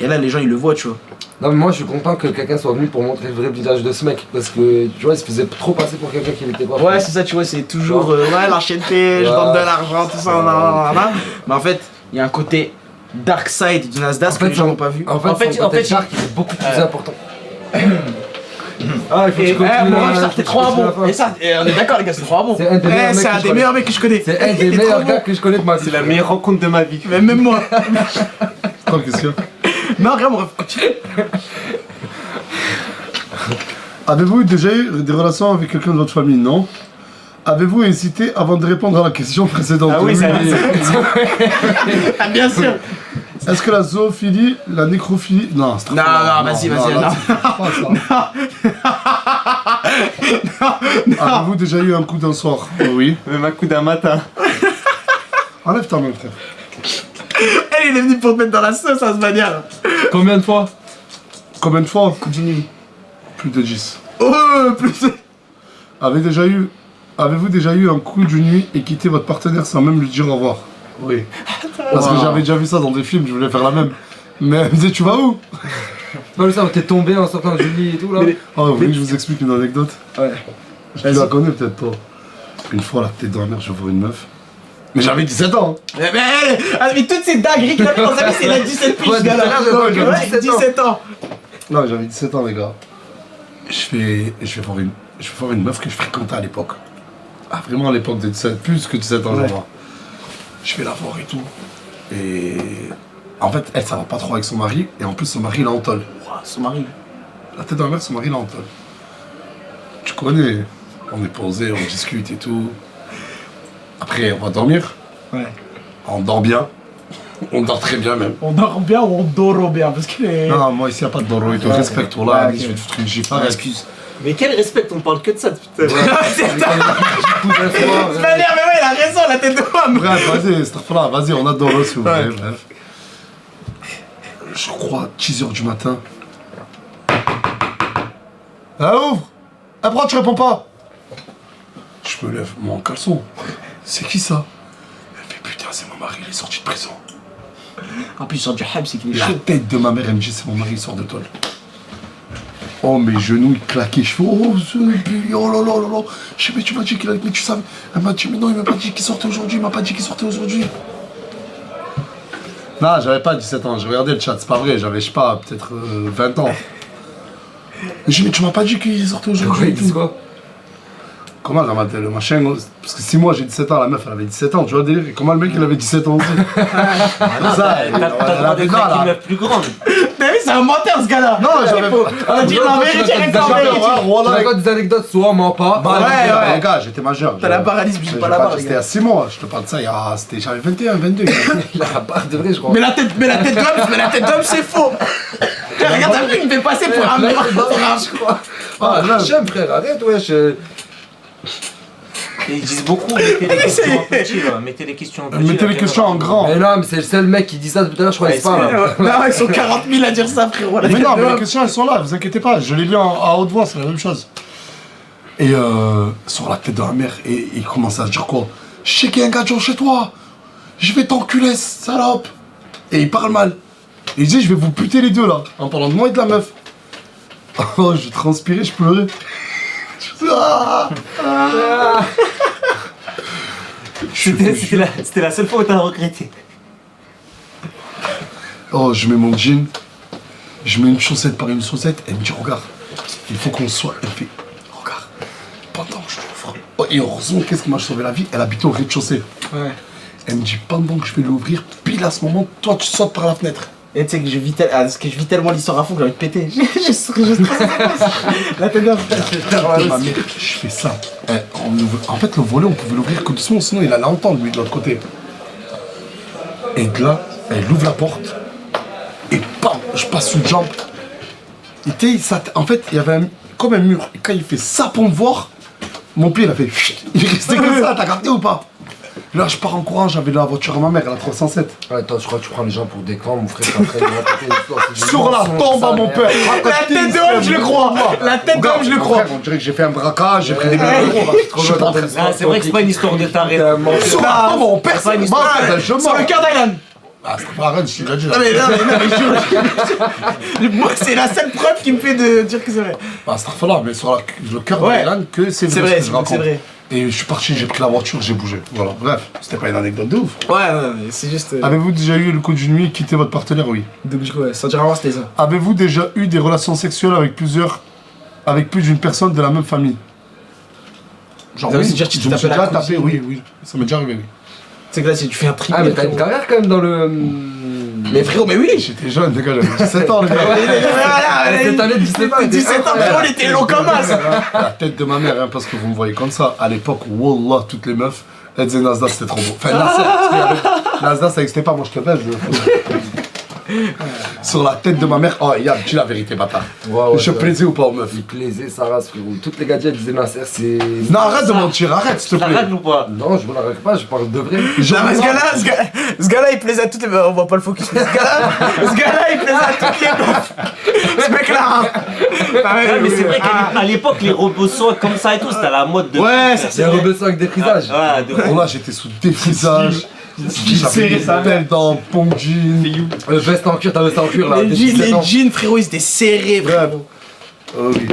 Speaker 2: Et là, les gens ils le voient, tu vois.
Speaker 5: Non, mais moi, je suis content que quelqu'un soit venu pour montrer le vrai visage de ce mec. Parce que, tu vois, il se faisait trop passer pour quelqu'un qui n'était pas.
Speaker 2: Ouais, c'est ça, tu vois, c'est toujours ouais, l'ancienneté, je donne de l'argent, tout ça, nan. Mais en fait, il y a un côté dark side de Nasdaq que les gens n'ont pas vu.
Speaker 5: En fait, son côté dark, il est beaucoup plus important. Ah, il faut que
Speaker 2: Et
Speaker 5: je continue.
Speaker 2: moi,
Speaker 5: là,
Speaker 2: ça c'était trop bon. Et ça, et on est d'accord, les gars, c'est trop bon.
Speaker 5: C'est un des meilleurs mecs
Speaker 2: C'est
Speaker 5: que
Speaker 2: un
Speaker 5: je
Speaker 2: des meilleurs mecs que je connais.
Speaker 5: C'est un des
Speaker 2: Il est trop
Speaker 5: meilleurs
Speaker 2: bon.
Speaker 5: gars que je connais de ma vie.
Speaker 6: C'est la meilleure rencontre de ma vie.
Speaker 2: Même moi.
Speaker 1: Quoi, qu'est-ce qu'il y a?
Speaker 2: Non, regarde, mon ref, continue.
Speaker 1: Avez-vous déjà eu des relations avec quelqu'un de votre famille? Non. Avez-vous hésité avant de répondre à la question précédente?
Speaker 6: Ah oui, ça
Speaker 2: Ah, bien sûr.
Speaker 1: Est-ce que la zoophilie, la nécrophilie... Non, c'est trop
Speaker 2: Non,
Speaker 1: fort.
Speaker 2: non, vas-y,
Speaker 1: là, c'est pas ça. Avez-vous déjà eu un coup d'un soir? Oui.
Speaker 6: Même un coup d'un matin.
Speaker 1: Enlève ta main, frère.
Speaker 2: Elle, il est venu pour te mettre dans la sauce à ce manière.
Speaker 3: Combien de fois?
Speaker 1: Combien de fois?
Speaker 2: Coup d'une nuit.
Speaker 1: Plus de 10.
Speaker 2: Oh, plus.
Speaker 1: Avez-vous déjà eu un coup d'une nuit et quitté votre partenaire sans même lui dire au revoir? Oui. Parce que j'avais déjà vu ça dans des films, je voulais faire la même. Mais elle me disait, tu vas où?
Speaker 5: C'est pas ça, t'es tombé en sortant de Julie et tout là.
Speaker 1: Oh, vous voulez que je vous explique une anecdote?
Speaker 2: Ouais.
Speaker 1: Tu la connais peut-être pas. Une fois, la tête dans la mer, je vois une meuf. Mais j'avais 17 ans.
Speaker 2: Mais toutes ces dingueries qu'il a fait dans sa vie, c'est la 17 piges,
Speaker 5: Ouais,
Speaker 2: ce gars-là.
Speaker 5: ouais, j'avais
Speaker 2: Ouais, 17 ans.
Speaker 1: Non, j'avais 17 ans, les gars. Je vais voir une meuf que je fréquentais à l'époque. Ah, vraiment à l'époque de 17, plus que 17 ans,
Speaker 2: Ouais.
Speaker 1: je vois. Je vais la voir et tout. Et en fait, elle, ça va pas trop avec son mari. Et en plus, son mari, il est en tôle.
Speaker 2: Ouah, son mari.
Speaker 1: La tête dans la mer, son mari, il est en tôle. tu connais, on est posé, on discute et tout. Après, on va dormir.
Speaker 2: Ouais.
Speaker 1: On dort bien. On dort très bien même.
Speaker 2: On dort bien ou on dort bien parce que les...
Speaker 1: Non, moi ici, il n'y a pas de doro. Il te
Speaker 2: Ouais.
Speaker 1: respecte. Voilà,
Speaker 2: Ouais, ok.
Speaker 1: je vais te foutre une gifle.
Speaker 2: Ah,
Speaker 1: Excuse.
Speaker 6: Mais quel respect, on parle que de ça, putain.
Speaker 2: C'est ça. C'est pas l'air, mais ouais, il a raison, la tête de homme.
Speaker 1: Bref, vas-y, Starfala, vas-y, on a doro si vous voulez.
Speaker 2: Ouais.
Speaker 1: Bref. Je crois 10h du matin. Ah, ouvre! Ah, pourquoi tu réponds pas? Je me lève, moi en caleçon. C'est qui ça? Elle fait putain, c'est mon mari, il est sorti de prison.
Speaker 2: En plus, sur du hype, c'est qu'il est
Speaker 1: La
Speaker 2: chaud.
Speaker 1: tête de ma mère, elle me dit c'est mon mari, il sort de tôle. Oh, mes genoux, ils claquaient. Je fais oh, oh là là là là. Je sais, mais tu m'as dit qu'il allait. Mais tu savais. Elle m'a dit, mais non, il m'a pas dit qu'il sortait aujourd'hui. Il m'a pas dit qu'il sortait aujourd'hui. Non, j'avais pas 17 ans. J'ai regardé le chat, c'est pas vrai. J'avais, je sais pas, peut-être 20 ans. J'ai dit, mais tu m'as pas dit qu'il sortait
Speaker 5: Pourquoi
Speaker 1: aujourd'hui.
Speaker 5: ils disent quoi?
Speaker 1: Comment elle m'a dit le machin? Parce que si moi j'ai 17 ans, la meuf elle avait 17 ans, tu vois le délire? Et comment le mec il avait 17 ans aussi? Ça, elle
Speaker 6: T'as le droit de craquer une meuf plus grande.
Speaker 2: T'as vu, c'est un menteur ce gars-là.
Speaker 1: Non, j'avais pas.
Speaker 2: On va dire la vérité, reste en vérité.
Speaker 5: Tu racontes des anecdotes, soit ment pas.
Speaker 1: Bah,
Speaker 2: Ouais, ouais.
Speaker 1: les gars, j'étais majeur.
Speaker 2: T'as la paralysie, je suis pas là-bas, les
Speaker 1: C'était
Speaker 2: gars.
Speaker 1: à 6 mois, je te parle de ça, j'avais 21, 22.
Speaker 5: Il a pas de vrai, je crois.
Speaker 2: Mais la tête d'homme, c'est faux. Regarde, t'as vu, il me fait passer pour un mec.
Speaker 5: je crois.
Speaker 1: Ah, là,
Speaker 5: J'aime, frère, arrête, wesh.
Speaker 6: Et ils disent beaucoup, mettez les questions en petit, là. Mettez les questions en petit.
Speaker 1: mettez les questions en grand.
Speaker 5: Mais non, mais c'est le seul mec qui dit ça depuis tout à l'heure, je crois,
Speaker 6: Ouais,
Speaker 5: il se parle.
Speaker 2: Non, ils sont 40 000 à dire ça, frérot.
Speaker 1: Mais non, mais les questions elles sont là, vous inquiétez pas, je les lis à haute voix, c'est la même chose. Et sur la tête de la mère, et il commence à se dire quoi? Je sais qu'il y a un gars chez toi, je vais t'enculer, salope. Et il parle mal. Et il dit, je vais vous buter les deux là, en parlant de moi et de la meuf. Oh, je transpirais, je pleurais. Je faisais, ah, ah.
Speaker 6: C'était la seule fois où t'as regretté.
Speaker 1: Oh, je mets mon jean, je mets une chaussette par une chaussette, elle me dit, regarde, il faut qu'on soit. Elle fait, regarde, pendant que je l'ouvre. Oh, et heureusement, qu'est-ce qui m'a sauvé la vie? Elle habitait au rez-de-chaussée.
Speaker 2: Ouais.
Speaker 1: Elle me dit, pendant que je vais l'ouvrir, pile à ce moment, toi tu sautes par la fenêtre.
Speaker 2: Et tu sais que je vis tellement l'histoire à fond que j'ai envie de péter. La tête d'homme.
Speaker 1: Ma mère, je fais ça. En fait, le volet, on pouvait l'ouvrir que doucement, sinon il allait entendre lui de l'autre côté. Et de là, elle ouvre la porte, et bam, je passe une jambe. Et tu sais, en fait, il y avait comme un mur. Et quand il fait ça pour me voir, mon pied, il a fait chut. Il est resté comme ça, t'as capté ou pas? Là, je pars en courant, j'avais la voiture à ma mère, elle a 307.
Speaker 5: Ouais, toi, je crois que tu prends les gens pour des camps, mon frère, t'es en train de raconter une histoire, c'est du
Speaker 1: Sur la
Speaker 5: mensonge,
Speaker 1: tombe
Speaker 5: ça,
Speaker 1: à mon
Speaker 5: merde.
Speaker 1: père.
Speaker 2: La tête d'homme, je le crois. La tête d'homme, je le crois.
Speaker 1: On dirait que j'ai fait un braquage, j'ai pris des
Speaker 5: Ouais,
Speaker 1: millions d'euros. Je suis pas très-
Speaker 6: Ah, c'est vrai que c'est pas une histoire de taré.
Speaker 5: T'es un menteur.
Speaker 1: Sur la tombe, mon père,
Speaker 6: pas une
Speaker 1: c'est
Speaker 6: histoire.
Speaker 1: pas
Speaker 2: Sur le cœur d'Aylan.
Speaker 1: Ah, c'est pas arrête, je t'ai déjà dit.
Speaker 2: Non mais jure. Moi c'est la seule preuve qui me fait de dire que c'est vrai.
Speaker 1: Ah, c'est là, mais sur le cœur
Speaker 2: Ouais.
Speaker 1: d'Aylan, que c'est
Speaker 2: C'est
Speaker 1: vrai.
Speaker 2: vrai,
Speaker 1: ce que je raconte.
Speaker 2: c'est vrai.
Speaker 1: Et je suis parti, j'ai pris la voiture, j'ai bougé. Voilà, bref, c'était pas une anecdote de ouf.
Speaker 2: Ouais, mais c'est juste.
Speaker 1: Avez-vous déjà eu le coup d'une nuit et quitté votre partenaire? Oui.
Speaker 2: Donc du coup, ouais, sans dire avant c'était ça.
Speaker 1: Avez-vous déjà eu des relations sexuelles avec plus d'une personne de la même famille? Genre,
Speaker 2: Ça veut
Speaker 1: oui,
Speaker 2: dire que tu
Speaker 1: je me
Speaker 2: tapais
Speaker 1: suis
Speaker 2: la
Speaker 1: déjà
Speaker 2: cousine.
Speaker 1: tapé, oui, ça m'est déjà arrivé, oui.
Speaker 2: C'est que là, si tu fais un triple.
Speaker 5: Ah, mais t'as une carrière quand même dans le.
Speaker 2: Mais frérot, mais oui.
Speaker 1: J'étais jeune, les gars, j'avais 17 ans, les gars.
Speaker 2: Voilà,
Speaker 5: Cette année de 17 ans, il était
Speaker 2: 17 ans, frérot, il était long comme as.
Speaker 1: La tête de ma mère, hein, parce que vous me voyez comme ça. À l'époque, wallah, toutes les meufs, elles disaient Nasdaq, c'était trop beau. Enfin, Nasdaq, parce qu'il y avait- Nasdaq, ça n'existait pas, moi je te baise. Sur la tête de ma mère, oh, Yann, dis la vérité, bâtard. Je plaisais ou pas aux meufs?
Speaker 5: Il plaisait, sa race, frérot. Toutes les gadgets disaient Nasser, c'est.
Speaker 1: Non, arrête de mentir, arrête, s'il te
Speaker 6: La
Speaker 1: plaît.
Speaker 6: règle ou pas?
Speaker 5: Non, je me la règle pas, je parle de vrai.
Speaker 2: Non, mais ce gars-là, il plaisait à toutes les. On voit pas le focus. Mais ce gars-là, il plaisait à toutes les meufs. Ce mec-là. Hein. Ah ouais,
Speaker 6: Ouais, mais c'est vrai
Speaker 2: ah.
Speaker 6: qu'à l'époque, les robots sont comme ça et tout, c'était à la mode de.
Speaker 2: Ouais, ça
Speaker 5: C'est un rebeu avec des frisages.
Speaker 6: Ouais, de
Speaker 1: Oh là, j'étais sous défrisage. J'avais des belles dans pong jean.
Speaker 5: Veste en cuir, t'as veste en cuir là.
Speaker 2: Les
Speaker 5: des
Speaker 2: jeans,
Speaker 5: 17 ans.
Speaker 2: frérot, ils étaient serrés, frérot.
Speaker 1: Oh oui.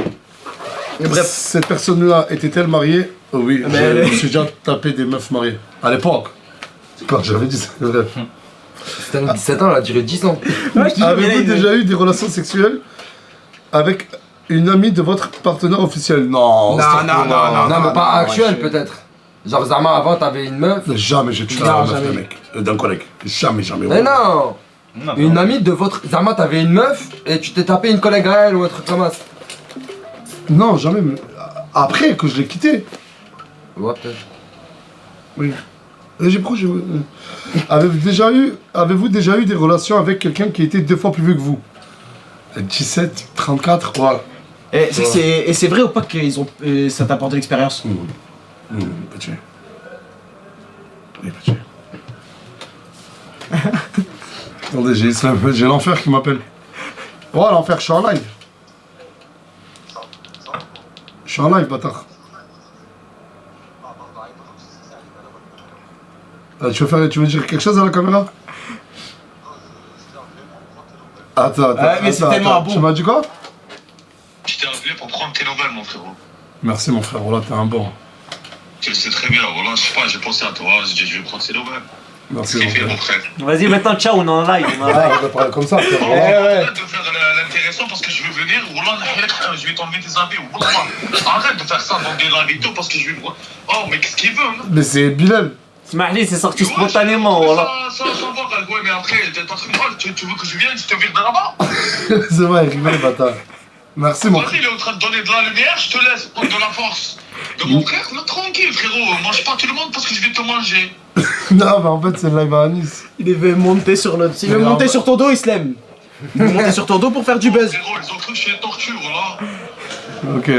Speaker 2: Mais bref.
Speaker 1: Cette personne-là était-elle mariée? Oh oui,
Speaker 2: Mais
Speaker 1: je
Speaker 2: elle
Speaker 1: me
Speaker 2: est-
Speaker 1: suis déjà tapé des meufs mariées. À l'époque. Quand j'avais dit ça, c'est vrai.
Speaker 5: C'était un 17 ans, elle a duré 10 ans.
Speaker 1: Avez-vous déjà eu des relations sexuelles avec une amie de votre partenaire officiel? Non,
Speaker 2: Non,
Speaker 1: c'est
Speaker 2: non,
Speaker 1: trop-
Speaker 2: non,
Speaker 5: Non, mais pas
Speaker 2: ouais,
Speaker 5: actuel peut-être. Genre, Zama, avant, t'avais une meuf.
Speaker 1: Jamais j'ai tué
Speaker 2: Non,
Speaker 1: la meuf
Speaker 2: jamais.
Speaker 1: d'un mec, d'un collègue. Jamais.
Speaker 5: Mais non Une amie de votre. Zama, t'avais une meuf et tu t'es tapé une collègue à elle ou un truc comme ça.
Speaker 1: Non, jamais. Après que je l'ai quitté.
Speaker 5: Ouais, peut-être.
Speaker 1: Oui. Et Avez-vous déjà eu des relations avec quelqu'un qui était 2 fois plus vieux que vous? 17, 34, voilà.
Speaker 2: Et c'est vrai ou pas que ça t'a apporté l'expérience?
Speaker 1: Petit. Oui, petit. Attendez, j'ai l'enfer qui m'appelle. Oh, l'enfer, je suis en live. Je suis en live, bâtard. Tu veux dire quelque chose à la caméra? Attends.
Speaker 2: Mais c'est tellement bon.
Speaker 1: Tu m'as dit quoi?
Speaker 8: Je t'ai appelé pour prendre tes nouvelles, mon frérot.
Speaker 1: Merci, mon frère. Voilà, t'es un bon.
Speaker 8: Tu le sais très bien, voilà, je sais pas, j'ai pensé à toi, j'ai dit je vais prendre tes nouvelles.
Speaker 1: Merci,
Speaker 8: Ce
Speaker 1: mon
Speaker 8: qui fait,
Speaker 1: frère.
Speaker 8: mon frère.
Speaker 6: Vas-y, maintenant, ciao, on est en live. On est en live.
Speaker 1: On va parler comme ça, frère.
Speaker 8: Arrête de faire l'intéressant parce que je veux venir, wallah, je vais t'enlever tes habits, wallah. Arrête de faire ça dans des lives et tout parce que je vais voir. Oh, mais qu'est-ce qu'il veut, hein?
Speaker 1: Mais c'est Bilal.
Speaker 6: Smahli, c'est sorti
Speaker 8: Ouais,
Speaker 6: spontanément,
Speaker 8: mais
Speaker 6: voilà.
Speaker 8: Ça va, ouais, mais après, t'es en train de voir, tu veux que je vienne, je te vire de là-bas?
Speaker 1: C'est vrai, il rigole, bâtard. Merci, mon
Speaker 8: Vas-y,
Speaker 1: frère.
Speaker 8: il est en train de donner de la lumière, je te laisse prendre de la force. De mon frère, là, tranquille, frérot, mange pas tout le monde parce que je vais te manger.
Speaker 1: Non, mais en fait, c'est le live à Nice.
Speaker 2: Il veut monter sur le. Il veut monter sur ton dos, Islam. Il veut monter sur ton dos pour faire du buzz.
Speaker 8: Frérot, ils ont cru que je suis une torture, voilà.
Speaker 1: Ok.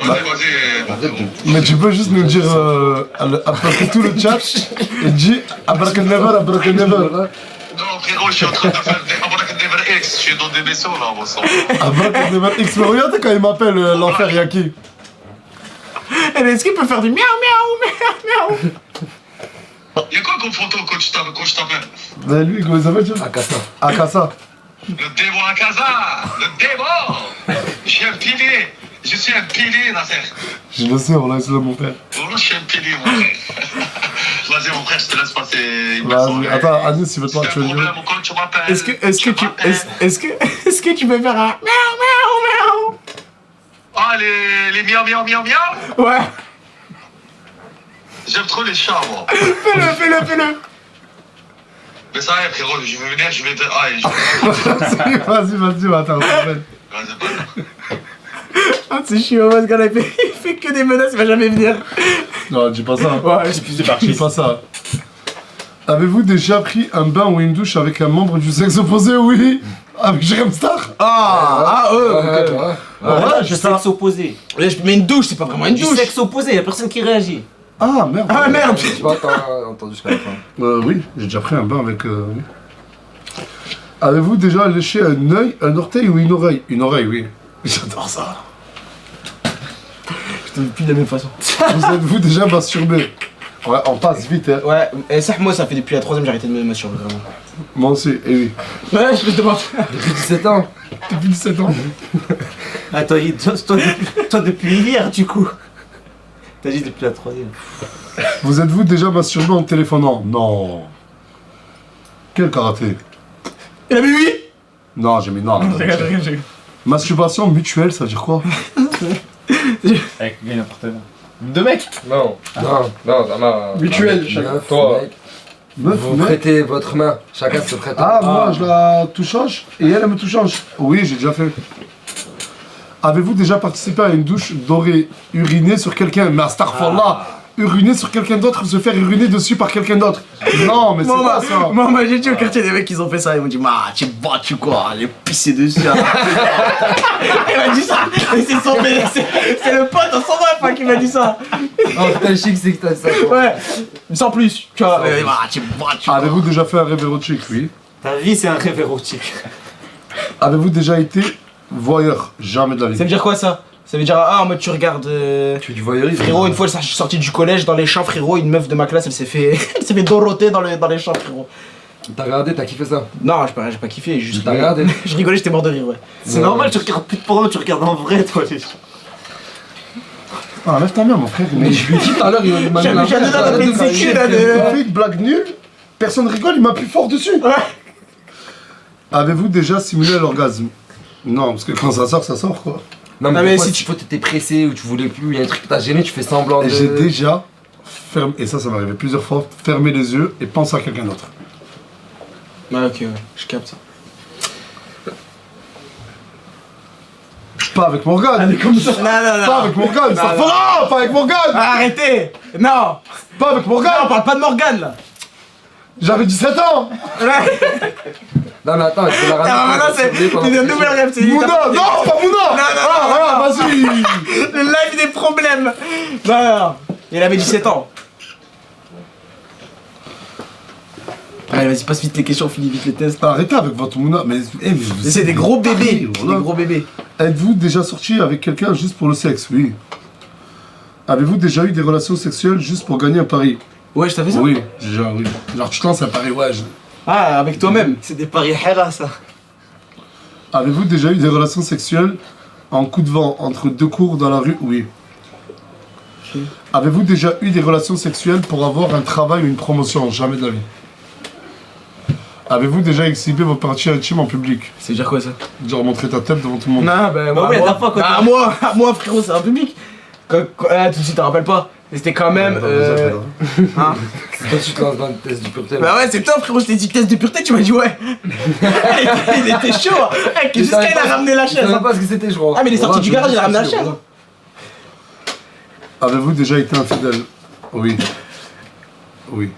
Speaker 8: Vas-y,
Speaker 1: Mais tu peux juste nous dire, après tout le chat, il dit Abracadabra, Abracadabra.
Speaker 8: Non, frérot, je suis en train de faire des Abracadabra X, je suis dans des vaisseaux là, bon sang.
Speaker 1: Abracadabra X. Mais regarde quand il m'appelle l'enfer Yaki.
Speaker 2: Est-ce qu'il peut faire du miaou miaou miaou miaou?
Speaker 8: Y'a quoi comme photo quand je t'appelle?
Speaker 1: Ben lui, comment il s'appelle, tu vois?
Speaker 5: Akasa.
Speaker 1: Akasa.
Speaker 8: Le démon à casa. Le démon. Je suis un pilier. Je suis un pilier, Nasser.
Speaker 1: Je le sais, on l'a là, mon père.
Speaker 8: Voilà, je suis un pilier, mon frère. Vas-y, mon frère, je te laisse passer une bonne
Speaker 1: Vas-y,
Speaker 8: soirée.
Speaker 1: attends, Anis, si tu veux
Speaker 8: Si t'as
Speaker 1: tu
Speaker 8: un
Speaker 1: veux dire.
Speaker 8: problème ou quoi, tu m'appelles.
Speaker 2: Est-ce que tu peux faire un miaou miaou
Speaker 8: Ah, les miaou miaou miaou miaou.
Speaker 2: miaou? Ouais.
Speaker 8: J'aime trop les chats, moi.
Speaker 2: Fais-le.
Speaker 8: Mais ça y est, frérot, je vais venir, je vais te... Ah, je vais...
Speaker 1: Vas-y, attends, on s'appelle.
Speaker 8: Vas-y, pas...
Speaker 2: Ah, c'est chiant, ce gars-là, il fait que des menaces, il va jamais venir.
Speaker 1: Non, dis pas ça.
Speaker 2: Ouais, c'est parti.
Speaker 1: Dis pas ça. Avez-vous déjà pris un bain ou une douche avec un membre du sexe opposé? Oui. Avec Jérém Star?
Speaker 6: Voilà, je sexe opposé.
Speaker 2: Mais une douche, c'est pas vraiment une
Speaker 6: Du
Speaker 2: douche.
Speaker 6: sexe opposé, y'a personne qui réagit.
Speaker 1: Ah, merde.
Speaker 2: Ah merde.
Speaker 5: Tu vois, t'as entendu jusqu'à la fin.
Speaker 1: Oui, j'ai déjà pris un bain avec... oui. Avez-vous déjà léché un œil, un orteil ou une oreille? Une oreille, oui. J'adore ça.
Speaker 2: Je te dis plus de la même façon.
Speaker 1: Vous êtes-vous déjà masturbé? Ouais, on passe vite, hein.
Speaker 2: Ouais, et ça, moi, ça fait depuis la 3ème, j'ai arrêté de me masturber, vraiment.
Speaker 1: Moi aussi, et oui.
Speaker 2: Ouais, je me demande.
Speaker 5: Depuis 17 ans.
Speaker 1: Depuis 17 ans.
Speaker 6: Attends, toi depuis hier, du coup. T'as dit depuis la 3ème.
Speaker 1: Vous êtes-vous déjà masturbé en téléphonant? Non. Quel karaté?
Speaker 2: Il a mis 8.
Speaker 1: Non, j'ai mis non.
Speaker 2: J'ai
Speaker 1: Masturbation mutuelle, ça veut dire quoi?
Speaker 4: Avec bien appartenant. Deux mecs?
Speaker 5: Non.
Speaker 3: Non, ça m'a. Mutuel, chacun.
Speaker 5: Meuf,
Speaker 3: Toi.
Speaker 5: mec,
Speaker 1: Meuf,
Speaker 5: vous
Speaker 1: mec.
Speaker 5: prêtez votre main. Chacun se prête.
Speaker 1: Ah, moi je la touche et elle me touche. Oui, j'ai déjà fait. Avez-vous déjà participé à une douche dorée, uriner sur quelqu'un? Mais astaghfirullah, uriner sur quelqu'un d'autre ou se faire uriner dessus par quelqu'un d'autre? Non, mais c'est pas ça.
Speaker 2: Moi, j'ai dit au quartier des mecs qui ont fait ça, ils m'ont dit, tu battu quoi, j'ai pissé dessus. Hein. Il m'a dit ça, et c'est le pote en son ref qui m'a dit ça.
Speaker 5: Oh, putain, chic, c'est que t'as ça. quoi.
Speaker 2: Ouais, sans plus, tu vois, tu battu quoi.
Speaker 1: Avez-vous déjà fait un rêve érotique? Oui.
Speaker 6: Ta vie, c'est un rêve érotique.
Speaker 1: Avez-vous déjà été voyeur? Jamais de la
Speaker 2: Ça
Speaker 1: vie.
Speaker 2: veut dire quoi ça? Ça veut dire, en mode tu regardes.
Speaker 5: Tu fais du voyeurisme.
Speaker 2: Frérot, une fois, je suis sorti du collège dans les champs, frérot, une meuf de ma classe, elle s'est fait Dorothée dans les champs, frérot.
Speaker 5: T'as regardé, t'as kiffé ça.
Speaker 2: Non, j'ai pas kiffé, juste.
Speaker 5: T'as regardé.
Speaker 2: Je rigolais, j'étais mort de rire, ouais.
Speaker 6: C'est normal, tu regardes plus de porno, tu regardes en vrai, toi, les gens.
Speaker 1: Ah, lève ta main, mon frère.
Speaker 5: Mais je lui ai dit tout à l'heure, il m'a mis la
Speaker 2: J'avais dans la
Speaker 5: main.
Speaker 2: peine sécu, là,
Speaker 1: Il a fait une blague nulle, personne rigole, il m'a plus fort dessus.
Speaker 2: Ouais.
Speaker 1: Avez-vous déjà simulé l'orgasme? Non, parce que quand ça sort quoi.
Speaker 5: Non,
Speaker 2: Non,
Speaker 5: mais,
Speaker 2: mais
Speaker 5: des fois,
Speaker 2: si
Speaker 5: si tu t'étais pressé ou tu voulais plus, il y a un truc qui t'a gêné, tu fais semblant de.
Speaker 1: Et j'ai déjà fermé, et ça m'est arrivé plusieurs fois, fermer les yeux et penser à quelqu'un d'autre.
Speaker 2: Ouais, ok, ouais, je capte ça.
Speaker 1: Pas avec Morgane.
Speaker 2: Non, non, non.
Speaker 1: Pas avec Morgane.
Speaker 2: Non,
Speaker 1: Ça
Speaker 2: non.
Speaker 1: fera pas avec Morgane.
Speaker 2: Arrêtez. Non.
Speaker 1: Pas avec
Speaker 2: Non, on
Speaker 1: Morgane.
Speaker 2: parle pas de Morgane là.
Speaker 1: J'avais 17 ans.
Speaker 2: Ouais.
Speaker 5: Non, mais attends, je vais la ramener.
Speaker 2: Ah, maintenant c'est une nouvelle rêve. C'est
Speaker 1: Mouna. Non, pas Mouna. Ah, vas-y.
Speaker 2: le live des problèmes. Non, non, non. Il avait 17 ans. Allez, vas-y, passe vite les questions, finis vite les tests.
Speaker 1: Arrêtez avec votre Mouna. Mais
Speaker 2: C'est des gros bébés. C'est
Speaker 1: Voilà.
Speaker 2: des gros bébés.
Speaker 1: Êtes-vous déjà sorti avec quelqu'un juste pour le sexe? Oui. Avez-vous déjà eu des relations sexuelles juste pour gagner un pari?
Speaker 2: Ouais, je t'avais ça.
Speaker 1: Oui, déjà, oui. Genre, tu te lances un pari, ouais.
Speaker 2: Ah, avec toi-même.
Speaker 6: C'est des paris Hera, ça.
Speaker 1: Avez-vous déjà eu des relations sexuelles en coup de vent entre deux cours dans la rue? Oui. Avez-vous déjà eu des relations sexuelles pour avoir un travail ou une promotion? Jamais de la vie. Avez-vous déjà exhibé vos parties intimes en public?
Speaker 2: C'est dire quoi ça?
Speaker 1: Genre montrer ta tête devant tout le monde?
Speaker 2: Non, bah,
Speaker 6: Bah oui, la dernière fois, quand
Speaker 2: à moi, frérot, c'est un public. Tout de suite, t'en rappelles pas. Et c'était quand même. Hein.
Speaker 5: Toi, tu te lances dans le test du pureté.
Speaker 2: Bah ouais, c'est toi, frérot, je t'ai dit test de pureté, tu m'as dit ouais. il était chaud. Hein. Jusqu'à il a ramené la
Speaker 5: Je
Speaker 2: chaise.
Speaker 5: savais
Speaker 2: Hein.
Speaker 5: pas ce que c'était, je crois.
Speaker 2: Ah, mais il est sorti du garage, il a ramené la chaise.
Speaker 1: Avez-vous déjà été infidèle? Oui. Oui.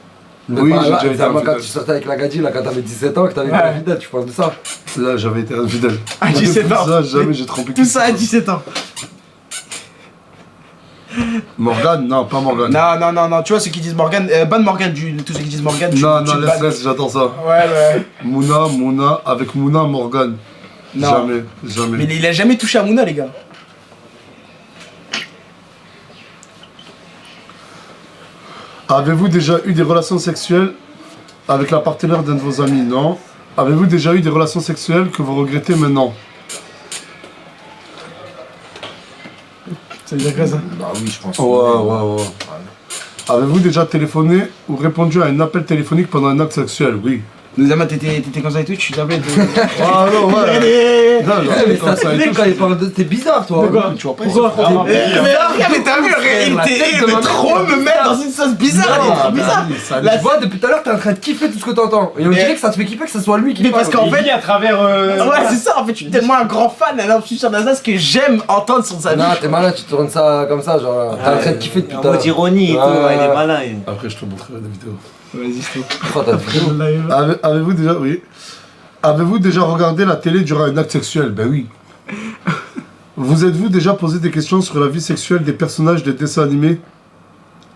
Speaker 5: Mais
Speaker 1: Oui,
Speaker 5: pas
Speaker 1: j'ai
Speaker 5: là,
Speaker 1: déjà été
Speaker 5: c'est moi, quand
Speaker 1: infidèle.
Speaker 5: tu sortais avec la gadji, là, quand t'avais 17 ans, que t'avais été
Speaker 2: Ouais.
Speaker 5: infidèle, tu parles de ça.
Speaker 1: Là, j'avais été infidèle.
Speaker 2: À 17 ans.
Speaker 1: Ça, jamais j'ai trompé.
Speaker 2: Tout ça à 17 ans.
Speaker 1: Morgane? Non, pas Morgane.
Speaker 2: Non, tu vois ceux qui disent Morgane, ban Morgane, tous ceux qui disent Morgane, tu
Speaker 1: Non,
Speaker 2: tu
Speaker 1: non,
Speaker 2: bannes.
Speaker 1: laisse, j'attends ça.
Speaker 2: Ouais.
Speaker 1: Mouna, avec Mouna, Morgane.
Speaker 2: Non.
Speaker 1: Jamais, jamais.
Speaker 2: Mais il a jamais touché à Mouna, les gars.
Speaker 1: Avez-vous déjà eu des relations sexuelles avec la partenaire d'un de vos amis? Non. Avez-vous déjà eu des relations sexuelles que vous regrettez maintenant?
Speaker 2: Ça veut dire quoi ça?
Speaker 5: Bah oui, je pense.
Speaker 1: Ouais. Avez-vous déjà téléphoné ou répondu à un appel téléphonique pendant un acte sexuel? Oui.
Speaker 2: Nous Zama, t'étais comme ça et tout, tu t'appelais.
Speaker 1: Ah non, ouais. Non, genre,
Speaker 5: Eh, mais
Speaker 1: comme
Speaker 5: ça
Speaker 1: ça et
Speaker 5: te
Speaker 1: tout.
Speaker 5: quand il parle de. T'es bizarre, toi.
Speaker 2: Pourquoi?
Speaker 1: Tu vois pas,
Speaker 2: Pourquoi? Mais t'as vu, il
Speaker 5: La tête de
Speaker 2: veut
Speaker 5: ma
Speaker 2: trop
Speaker 5: mère,
Speaker 2: me mettre dans une sauce bizarre, il est trop bizarre.
Speaker 1: Là,
Speaker 5: Tu vois, depuis tout à l'heure, t'es en train de kiffer tout ce que t'entends. Et on
Speaker 2: Mais-
Speaker 5: dirait que ça te fait kiffer que ce soit lui qui
Speaker 2: Mais
Speaker 5: parle.
Speaker 2: parce qu'en fait,
Speaker 3: à travers.
Speaker 2: ouais, c'est ça, en fait, je suis tellement un grand fan d'un sur Nazas que j'aime entendre sur sa vie.
Speaker 5: Non, t'es malade, tu tournes ça comme ça, genre. T'es en train de kiffer depuis
Speaker 6: En
Speaker 5: tout à
Speaker 6: mode
Speaker 5: l'heure.
Speaker 6: ironie et tout,
Speaker 5: Ouais.
Speaker 6: il est malin.
Speaker 1: Après, je te montrerai la vidéo.
Speaker 2: Vas-y, c'est tout.
Speaker 5: Pourquoi t'as fait
Speaker 1: Avez-vous déjà, oui. Avez-vous déjà regardé la télé durant un acte sexuel? Ben oui. Vous êtes-vous déjà posé des questions sur la vie sexuelle des personnages des dessins animés?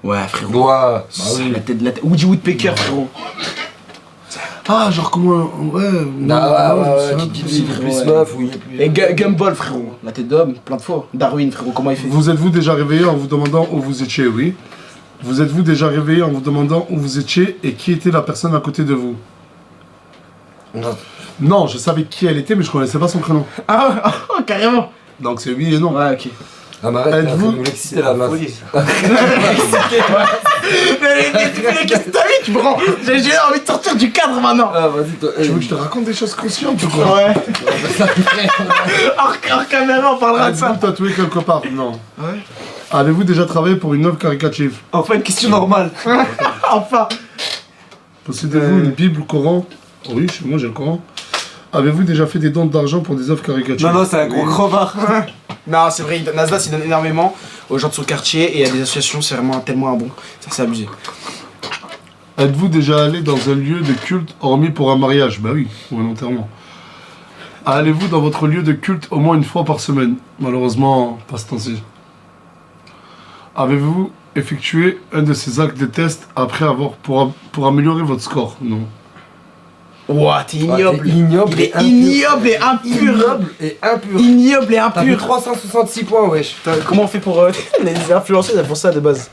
Speaker 2: Ouais, frérot.
Speaker 5: Ouais, bah oui.
Speaker 2: La tête. Woody Woodpecker, frérot.
Speaker 1: Ah, genre comment. Ouais,
Speaker 5: Ouais, qui dit lui, il est plus
Speaker 2: ouais.
Speaker 5: meuf ou il est plus.
Speaker 2: Et Gumball, frérot. La tête d'homme, plein de fois. Darwin, frérot, comment il fait?
Speaker 1: Vous êtes-vous déjà réveillé en vous demandant où vous étiez? Oui. Vous êtes-vous déjà réveillé en vous demandant où vous étiez et qui était la personne à côté de vous?
Speaker 5: Non.
Speaker 1: Non, je savais qui elle était, mais je connaissais pas son prénom.
Speaker 2: Ah, carrément.
Speaker 1: Donc c'est oui et non.
Speaker 2: Ouais, ok.
Speaker 5: Ah, mais arrête, t'es en train
Speaker 1: Êtes-vous-
Speaker 5: de nous l'exciter là, meuf.
Speaker 6: Folie.
Speaker 2: Mais qu'est-ce que t'as vu, tu prends? J'ai envie de sortir du cadre maintenant.
Speaker 5: Ah, vas-y, toi.
Speaker 1: Tu veux que je te raconte des choses conscientes ou quoi?
Speaker 2: Ouais. Hors caméra, on parlera de
Speaker 1: Êtes-vous
Speaker 2: ça.
Speaker 1: tatoué quelque part? Non.
Speaker 2: Ouais.
Speaker 1: Avez-vous déjà travaillé pour une œuvre caritative?
Speaker 6: Enfin, une question normale.
Speaker 2: Enfin.
Speaker 1: Possédez-vous une Bible ou Coran? Oui, chez moi j'ai le Coran. Avez-vous déjà fait des dons d'argent pour des œuvres caricatives?
Speaker 6: Non, c'est un gros crevard.
Speaker 2: Non, c'est vrai, Nasdaq il donne énormément aux gens de son quartier et à des associations, c'est vraiment tellement un bon. Ça, c'est abusé.
Speaker 1: Êtes-vous déjà allé dans un lieu de culte hormis pour un mariage? Bah oui, ou un enterrement. Allez-vous dans votre lieu de culte au moins une fois par semaine? Malheureusement, pas ce temps-ci. Avez-vous effectué un de ces actes de test après avoir pour améliorer votre score? Non.
Speaker 2: Ouah, t'es ignoble.
Speaker 5: Ah, t'es ignoble
Speaker 2: Il est
Speaker 5: et impur.
Speaker 2: ignoble et impur.
Speaker 5: Ignoble et impur.
Speaker 2: Ignoble et
Speaker 5: T'as fait
Speaker 2: impur.
Speaker 5: 366 points, wesh.
Speaker 2: Putain, comment on fait pour les influenceurs, c'est pour ça de base.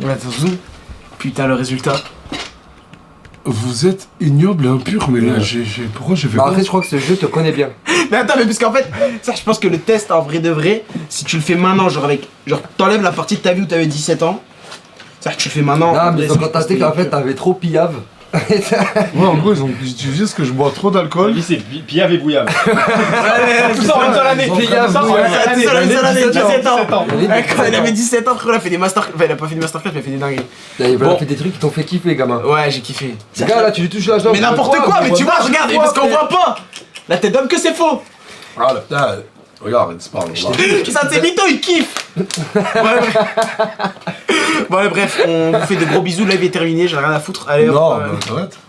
Speaker 2: Ouais, attention. Putain, le résultat.
Speaker 1: Vous êtes ignoble et impur, mais là, pourquoi j'ai fait
Speaker 5: Bah,
Speaker 1: quoi?
Speaker 5: après, je crois que ce jeu te connaît bien.
Speaker 2: Mais attends, mais parce qu'en fait, ça, je pense que le test en vrai de vrai, si tu le fais maintenant, genre avec. Genre, t'enlèves la partie de ta vie où t'avais 17 ans. Ça, tu le fais maintenant.
Speaker 5: Non, mais
Speaker 2: c'est
Speaker 5: ils ont constaté qu'en fait, t'avais trop pillave.
Speaker 1: Ouais, en gros, ils ont utilisé ce que je bois trop d'alcool.
Speaker 3: Lui, c'est Piave et Bouillave.
Speaker 2: tout ça en même temps l'année.
Speaker 5: Ils ont pillave,
Speaker 2: Tout ça en
Speaker 5: ouais.
Speaker 2: même temps l'année, 17 ans.
Speaker 3: 17 ans.
Speaker 2: Ouais, quand il avait 17 ans, frérot, il a fait des masterclass. Enfin, il a pas fait des masterclass, il a fait des dingueries.
Speaker 5: Il
Speaker 2: Bon.
Speaker 5: a fait des trucs qui t'ont fait kiffer, gamin.
Speaker 2: Ouais, j'ai kiffé.
Speaker 5: Ce gars là, tu lui touches la jambe.
Speaker 2: Mais n'importe quoi, mais tu vois, regarde, parce qu'on voit pas. La tête d'homme que c'est faux.
Speaker 1: Ah, là, putain, regarde, c'est pas grave.
Speaker 2: Ça, c'est mytho, il kiffe. Bon, ouais, bref, on vous fait de gros bisous. Live est terminé, j'ai rien à foutre. Allez, hop,
Speaker 1: Non, bah, t'arrêtes.